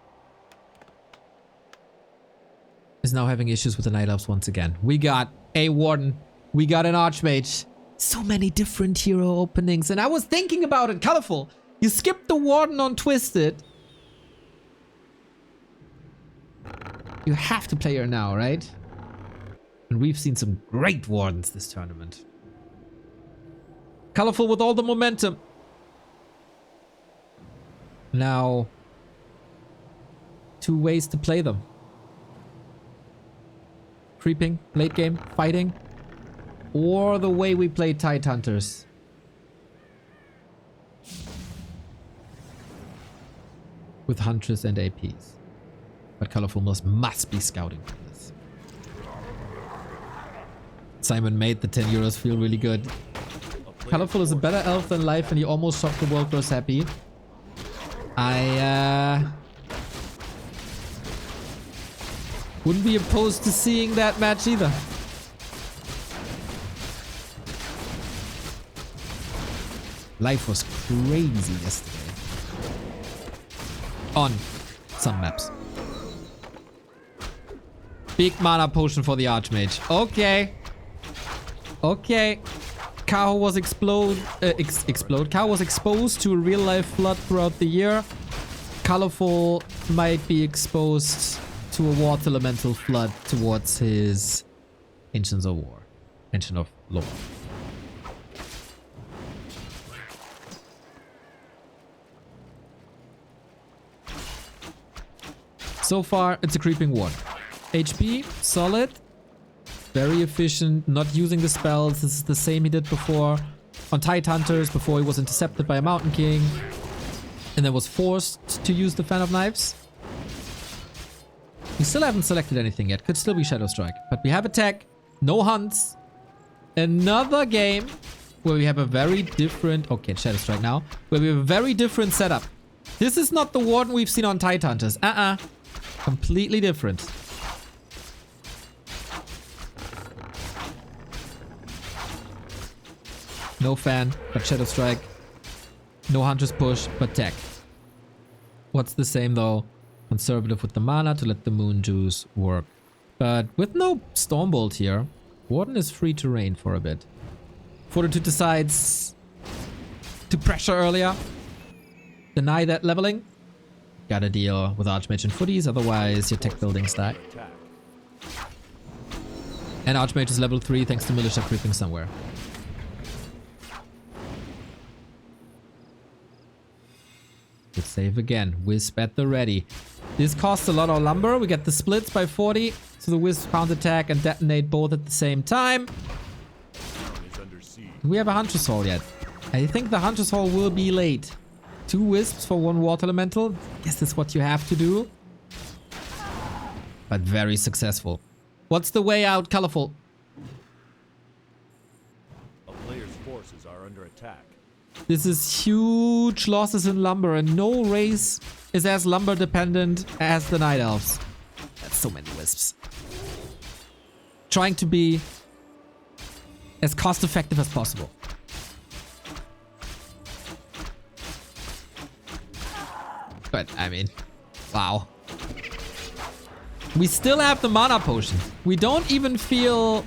is now having issues with the Night Elves once again. We got a Warden. We got an Archmage. So many different hero openings. And I was thinking about it, Colorful. You skipped the Warden on Twisted. You have to play her now, right? And we've seen some great Wardens this tournament. Colorful with all the momentum. Now, 2 ways to play them. Creeping, late game, fighting. Or the way we play Tidehunters. With Huntress and APs. But Colorful must be scouting for this. Simon made the 10 euros feel really good. Colorful is a better elf than Life and he almost shocked the world versus Happy. I wouldn't be opposed to seeing that match either. Life was crazy yesterday. On some maps. Big mana potion for the Archmage. Okay. Okay. Kaho was Kaho was exposed to a real life flood throughout the year. Colorful might be exposed to a water elemental flood towards his Ancients of War. Ancient of Lore. So far, it's a creeping one. HP, solid. Very efficient, not using the spells. This is the same he did before on Tidehunters, before he was intercepted by a Mountain King. And then was forced to use the Fan of Knives. We still haven't selected anything yet. Could still be Shadow Strike. But we have attack, no hunts. Another game where we have a very different... Okay, Shadow Strike now. Where we have a very different setup. This is not the Warden we've seen on Tidehunters. Completely different. No Fan, but Shadow Strike. No Hunter's Push, but Tech. What's the same though? Conservative with the mana to let the Moon Juice work. But with no Stormbolt here, Warden is free to reign for a bit. Fortitude decides to pressure earlier. Deny that leveling. Gotta deal with Archmage and Footies, otherwise your tech buildings die. And Archmage is level 3 thanks to Militia creeping somewhere. Good save again. Wisp at the ready. This costs a lot of lumber. We get the splits by 40. So the Wisp counter attack and detonate both at the same time. Do we have a Huntress Hall yet? I think the Huntress Hall will be late. 2 Wisps for 1 Water Elemental. Guess that's what you have to do. But very successful. What's the way out, Colorful? A player's forces are under attack. This is huge losses in lumber, and no race is as lumber dependent as the Night Elves. That's so many Wisps. Trying to be as cost effective as possible. But, I mean, wow. We still have the mana potion. We don't even feel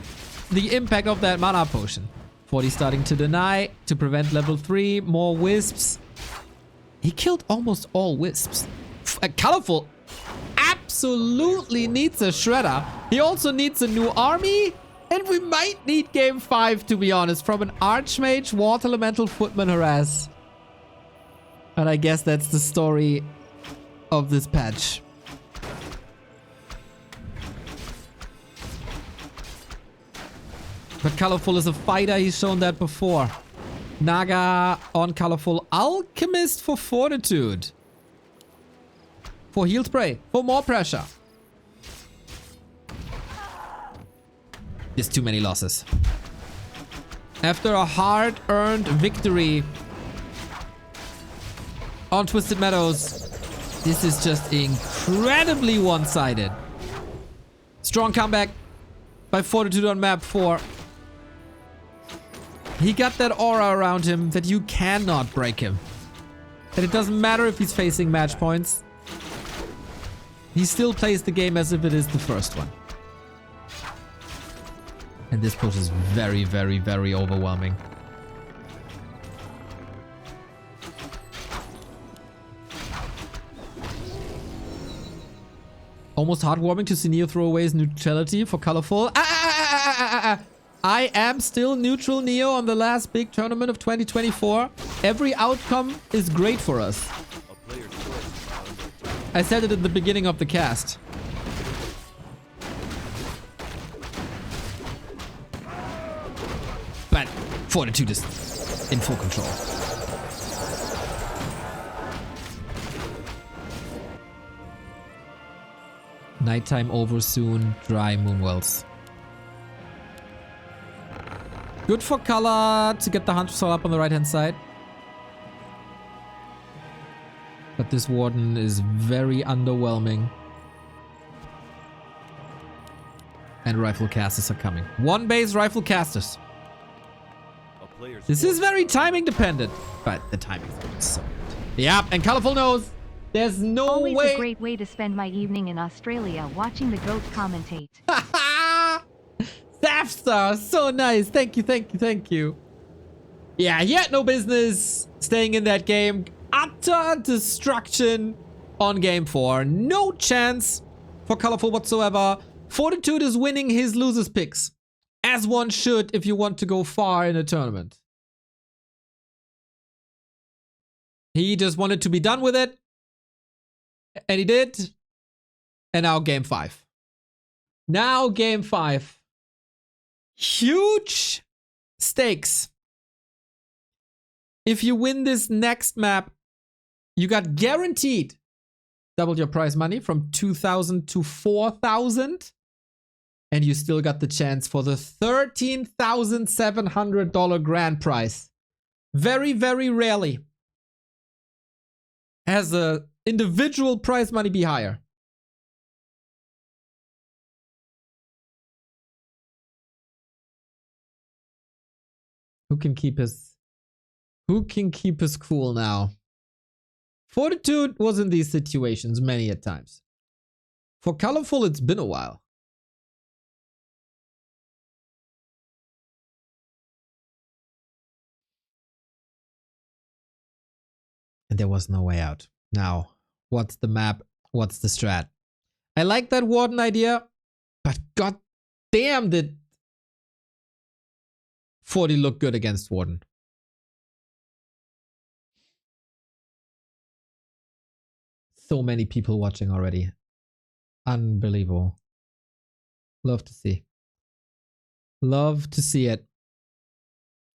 the impact of that mana potion. 40 starting to deny to prevent level 3. More wisps. He killed almost all wisps. Colorful absolutely needs a shredder. He also needs a new army. And we might need game 5, to be honest, from an Archmage, Water Elemental, Footman, Harass. And I guess that's the story of this patch. But Colorful is a fighter, he's shown that before. Naga on Colorful. Alchemist for Fortitude. For heal spray. For more pressure. Just too many losses. After a hard-earned victory on Twisted Meadows, this is just incredibly one-sided. Strong comeback by Fortitude on map 4. He got that aura around him that you cannot break him. And it doesn't matter if he's facing match points. He still plays the game as if it is the first one. And this push is very, very, very overwhelming. Almost heartwarming to see Neo throw away his neutrality for Colorful. I am still neutral, Neo, on the last big tournament of 2024. Every outcome is great for us. I said it at the beginning of the cast. But Fortitude is in full control. Nighttime over soon. Dry Moonwells. Good for color to get the Hunter Soul up on the right-hand side. But this Warden is very underwhelming. And Rifle Casters are coming. One base Rifle Casters. This is very timing dependent. But the timing is so good. Yep, and Colorful knows there's no Always way. a great way to spend my evening in Australia watching the goats commentate. Zapstar, so nice. Thank you, thank you, thank you. Yeah, he had no business staying in that game. Utter destruction on game 4. No chance for Colorful whatsoever. Fortitude is winning his losers picks. As one should if you want to go far in a tournament. He just wanted to be done with it. And he did. And now game 5. Now game 5. Huge stakes. If you win this next map, you got guaranteed double your prize money from 2,000 to 4,000. And you still got the chance for the $13,700 grand prize. Very, very rarely has the individual prize money be higher. Who can keep his cool now? Fortitude was in these situations many a times. For Colorful, it's been a while. And there was no way out. Now, what's the map? What's the strat? I like that Warden idea, but god damn did 40 look good against Warden. So many people watching already. Unbelievable. Love to see. Love to see it.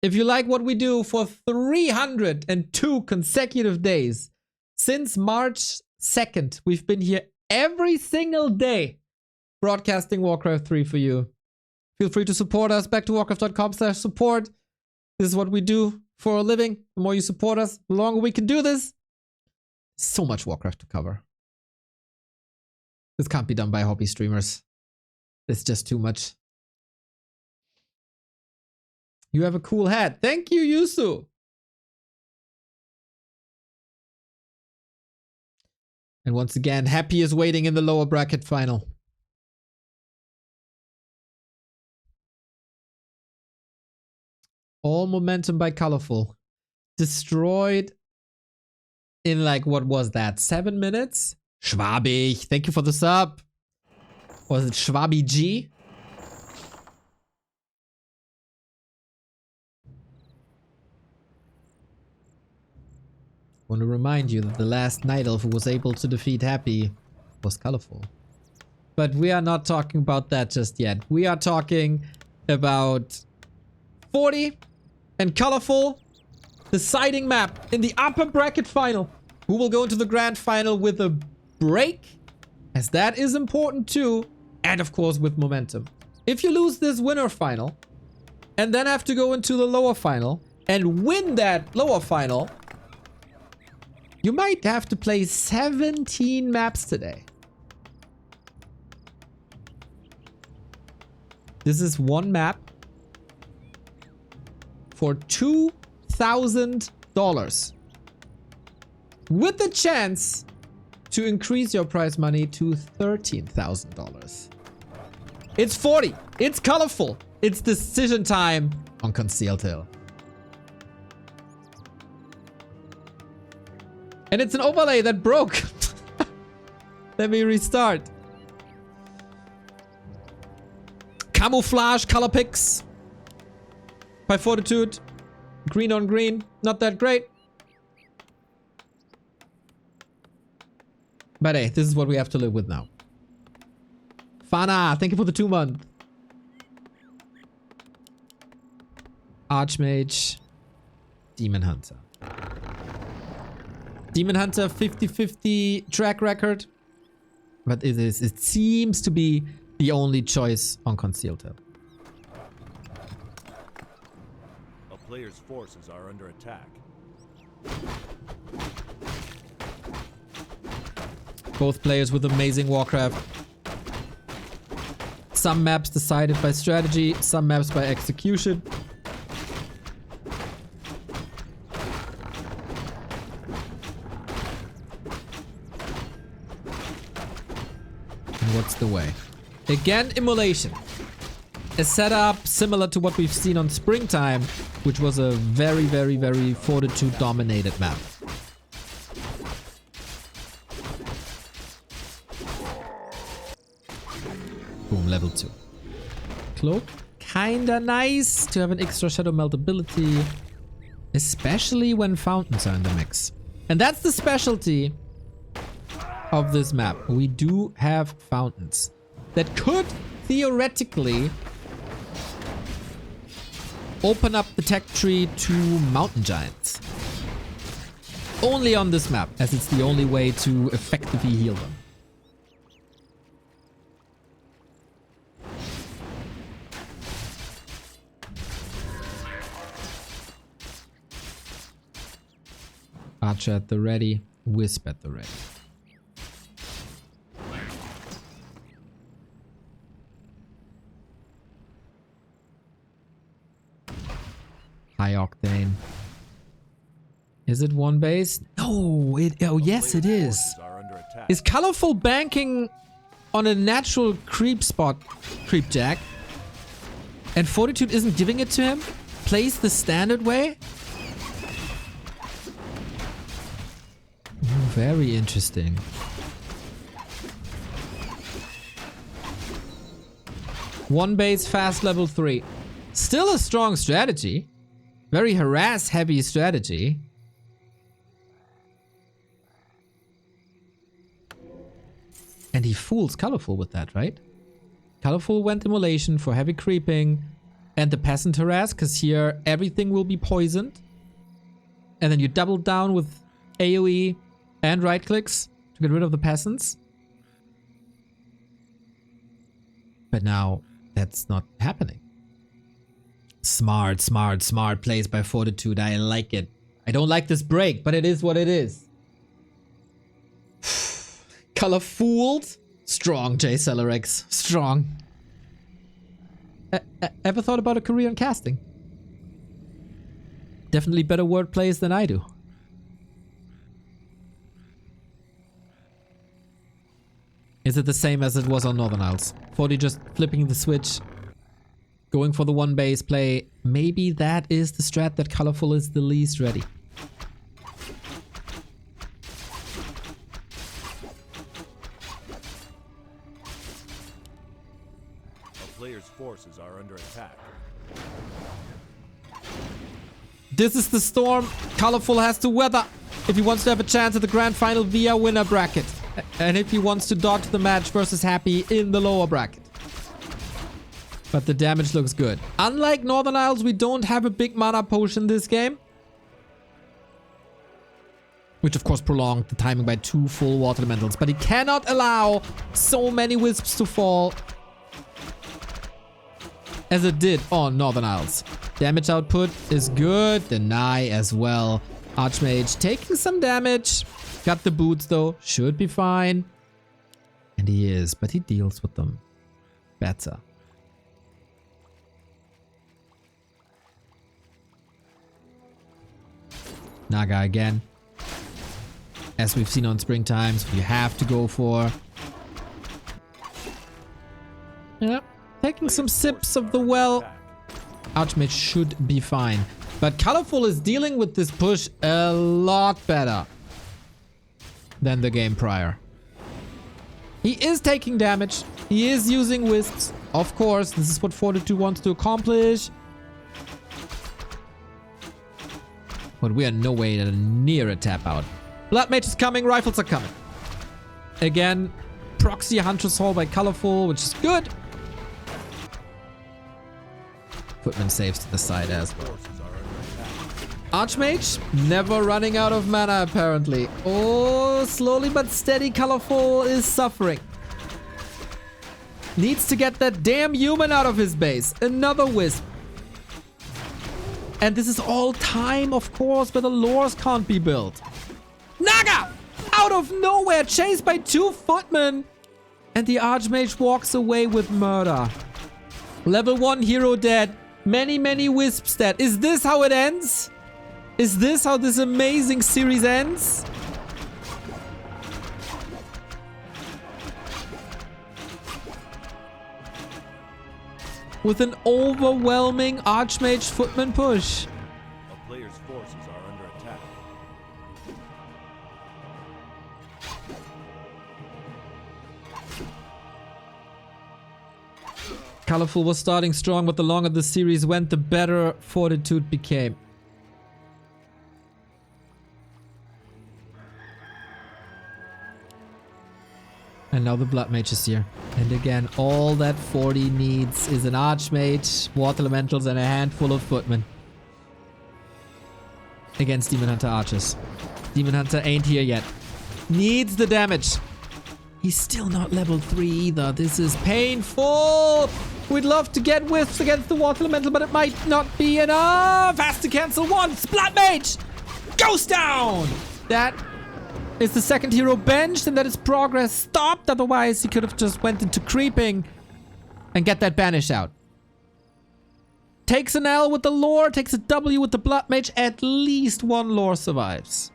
If you like what we do for 302 consecutive days, since March 2nd, we've been here every single day broadcasting Warcraft 3 for you. Feel free to support us. Back to warcraft.com/support. This is what we do for a living. The more you support us, the longer we can do this. So much Warcraft to cover. This can't be done by hobby streamers. It's just too much. You have a cool hat. Thank you, Yusu. And once again, Happy is waiting in the lower bracket final. All momentum by Colorful. Destroyed in like, what was that? 7 minutes? Schwabig, thank you for the sub. Was it Schwabi G? Want to remind you that the last Night Elf who was able to defeat Happy was Colorful. But we are not talking about that just yet. We are talking about 40 and Colorful deciding map in the upper bracket final. Who will go into the grand final with a break? As that is important too. And of course with momentum. If you lose this winner final and then have to go into the lower final and win that lower final, you might have to play 17 maps today. This is one map for $2,000 with the chance to increase your prize money to $13,000. It's 40. It's Colorful. It's decision time on Concealed Hill. And it's an overlay that broke. Let me restart. Camouflage color picks by Fortitude. Green on green. Not that great. But hey, this is what we have to live with now. Fana, thank you for the 2-month. Archmage. Demon Hunter. Demon Hunter 50-50 track record. But it seems to be the only choice on Concealed Hill. A player's forces are under attack. Both players with amazing warcraft. Some maps decided by strategy, some maps by execution. And what's the way? Again, Immolation. A setup similar to what we've seen on Springtime, which was a very, very, very Fortitude dominated map. Boom, level 2. Cloak, kinda nice to have an extra Shadow Melt ability, especially when fountains are in the mix. And that's the specialty of this map. We do have fountains that could theoretically open up the tech tree to mountain giants. Only on this map, as it's the only way to effectively heal them. Archer at the ready, Wisp at the ready. High Octane. Is it one base? No, oh yes it is. Is Colorful banking on a natural creep spot, Creep Jack? And Fortitude isn't giving it to him? Plays the standard way? Very interesting. One base, fast level 3. Still a strong strategy. Very harass heavy strategy. And he fools Colorful with that, right? Colorful went Immolation for heavy creeping and the peasant harass, because here everything will be poisoned. And then you double down with AoE and right clicks to get rid of the peasants. But now that's not happening. Smart, smart, smart plays by Fortitude. I like it. I don't like this break, but it is what it is. Color fooled. Strong, J Celerex. Strong. Ever thought about a career in casting? Definitely better word plays than I do. Is it the same as it was on Northern Isles? 40 just flipping the switch, going for the one base play. Maybe that is the strat that Colorful is the least ready. A player's forces are under attack. This is the storm Colorful has to weather if he wants to have a chance at the grand final via winner bracket. And if he wants to dodge the match versus Happy in the lower bracket. But the damage looks good. Unlike Northern Isles, we don't have a big mana potion this game. Which of course prolonged the timing by 2 full water elementals. But he cannot allow so many wisps to fall as it did on Northern Isles. Damage output is good. Deny as well. Archmage taking some damage. Got the boots though. Should be fine. And he is, but he deals with them better. Naga again. As we've seen on Springtimes, you have to go for. Yeah, taking some sips of the well. Archmage should be fine. But Colorful is dealing with this push a lot better than the game prior. He is taking damage. He is using wisps. Of course, this is what Fortitude wants to accomplish. But we are no way near a tap out. Blood Mage is coming. Rifles are coming. Again, proxy Huntress Hall by Colorful, which is good. Footman saves to the side as well. Archmage, never running out of mana apparently. Oh, slowly but steady Colorful is suffering. Needs to get that damn human out of his base. Another wisp. And this is all time, of course, where the lores can't be built. Naga! Out of nowhere, chased by 2 footmen. And the Archmage walks away with murder. Level 1 hero dead. Many wisps dead. Is this how it ends? Is this how this amazing series ends? With an overwhelming Archmage Footman push. A player's forces are under attack. Colorful was starting strong, but the longer the series went, the better Fortitude became. And now the Blood Mage is here. And again, all that 40 needs is an Archmage, Water Elementals, and a handful of Footmen. Against Demon Hunter Archers. Demon Hunter ain't here yet. Needs the damage. He's still not level 3 either. This is painful. We'd love to get whiffs against the Water Elemental, but it might not be enough. Has to cancel once. Blood Mage goes down. That is the second hero benched, and that is progress stopped. Otherwise, he could have just went into creeping and get that banish out. Takes an L with the lore, takes a W with the Blood Mage. At least 1 lore survives.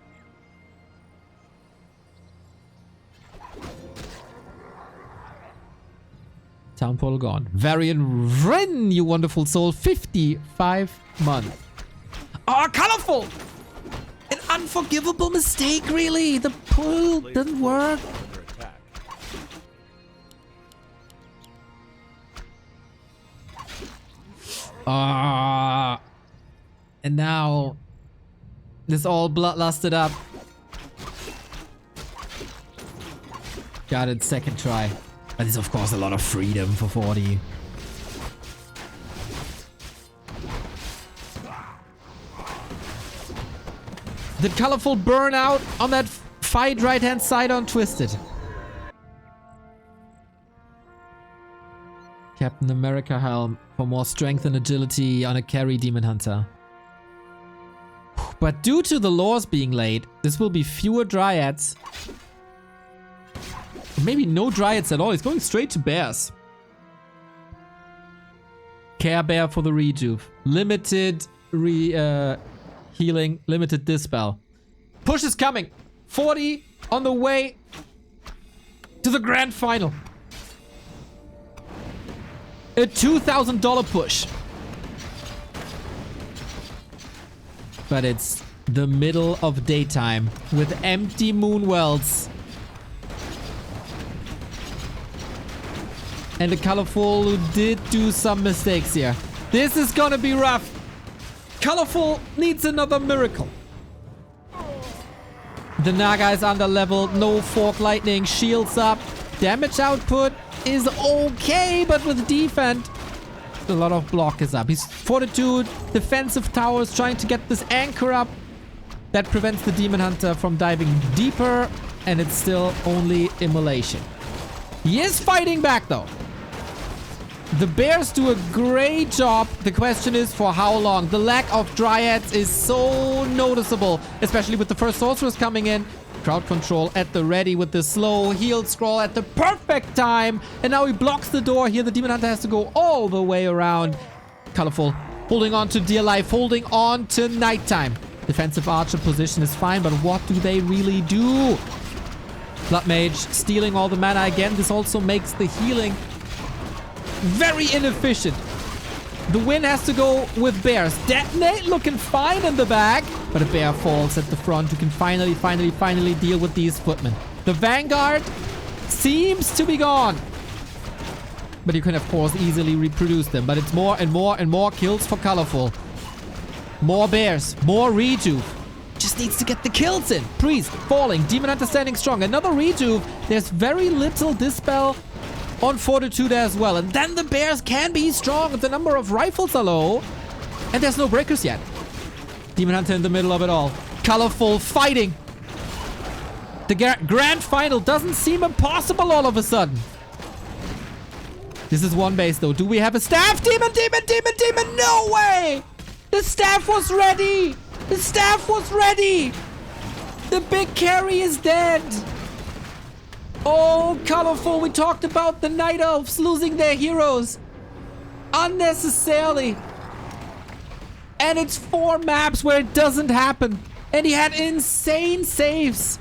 Town portal gone. Varian Rin, you wonderful soul. 55 months. Oh, Colorful! An unforgivable mistake, really. The pull didn't work. And now this all bloodlusted up. Got it, second try. That is of course a lot of freedom for 40. Did Colorful burn out on that fight right hand side on Twisted? Captain America helm for more strength and agility on a carry Demon Hunter. But due to the lores being late, this will be fewer Dryads. Maybe no Dryads at all. He's going straight to Bears. Care Bear for the rejuve. Limited healing, limited dispel. Push is coming. 40 on the way to the grand final. A $2,000 push. But it's the middle of daytime with empty moon wells. And the Colorful did do some mistakes here. This is gonna be rough. Colorful needs another miracle. The Naga is under level. No Fork Lightning. Shields up. Damage output is okay, but with defense, a lot of block is up. He's Fortitude, defensive towers, trying to get this anchor up. That prevents the Demon Hunter from diving deeper, and it's still only immolation. He is fighting back, though. The bears do a great job. The question is for how long. The lack of dryads is so noticeable, especially with the first sorcerers coming in. Crowd control at the ready with the slow heal scroll at the perfect time. And now he blocks the door here. The Demon Hunter has to go all the way around. Colorful holding on to dear life, holding on to nighttime. Defensive archer position is fine, but what do they really do? Blood Mage stealing all the mana again. This also makes the healing very inefficient. The win has to go with bears. Detonate looking fine in the back, but a bear falls at the front. You can finally deal with these footmen. The Vanguard seems to be gone, but you can of course easily reproduce them. But it's more and more kills for Colorful. More bears, more rejuve. Just needs to get the kills in. Priest falling, Demon Hunter standing strong. Another rejuve. There's very little dispel on Fortitude as well. And then the bears can be strong if the number of rifles are low. And there's no breakers yet. Demon Hunter in the middle of it all. Colorful fighting. The grand final doesn't seem impossible all of a sudden. This is one base though. Do we have a staff? Demon! No way! The staff was ready! The staff was ready! The big carry is dead! Oh, Colorful, we talked about the Night Elves losing their heroes. Unnecessarily. And it's 4 maps where it doesn't happen. And he had insane saves.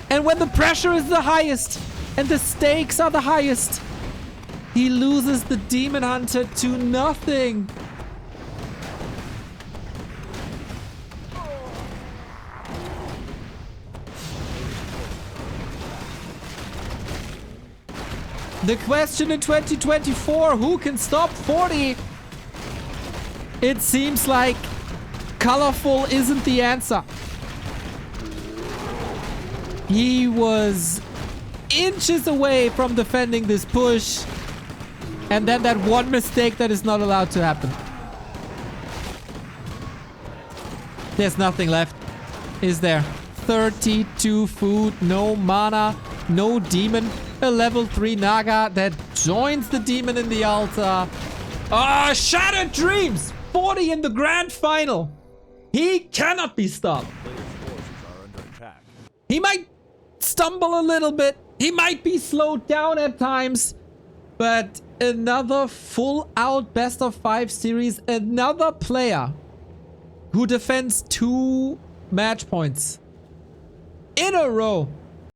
And when the pressure is the highest and the stakes are the highest, he loses the Demon Hunter to nothing. The question in 2024, who can stop 40? It seems like Colorful isn't the answer. He was inches away from defending this push. And then that one mistake that is not allowed to happen. There's nothing left, is there? 32 food, no mana, no demon. A level 3 Naga that joins the demon in the altar. Ah, Shattered Dreams! 40 in the grand final. He cannot be stopped. He might stumble a little bit. He might be slowed down at times. But another full out best of 5 series. Another player who defends 2 match points in a row.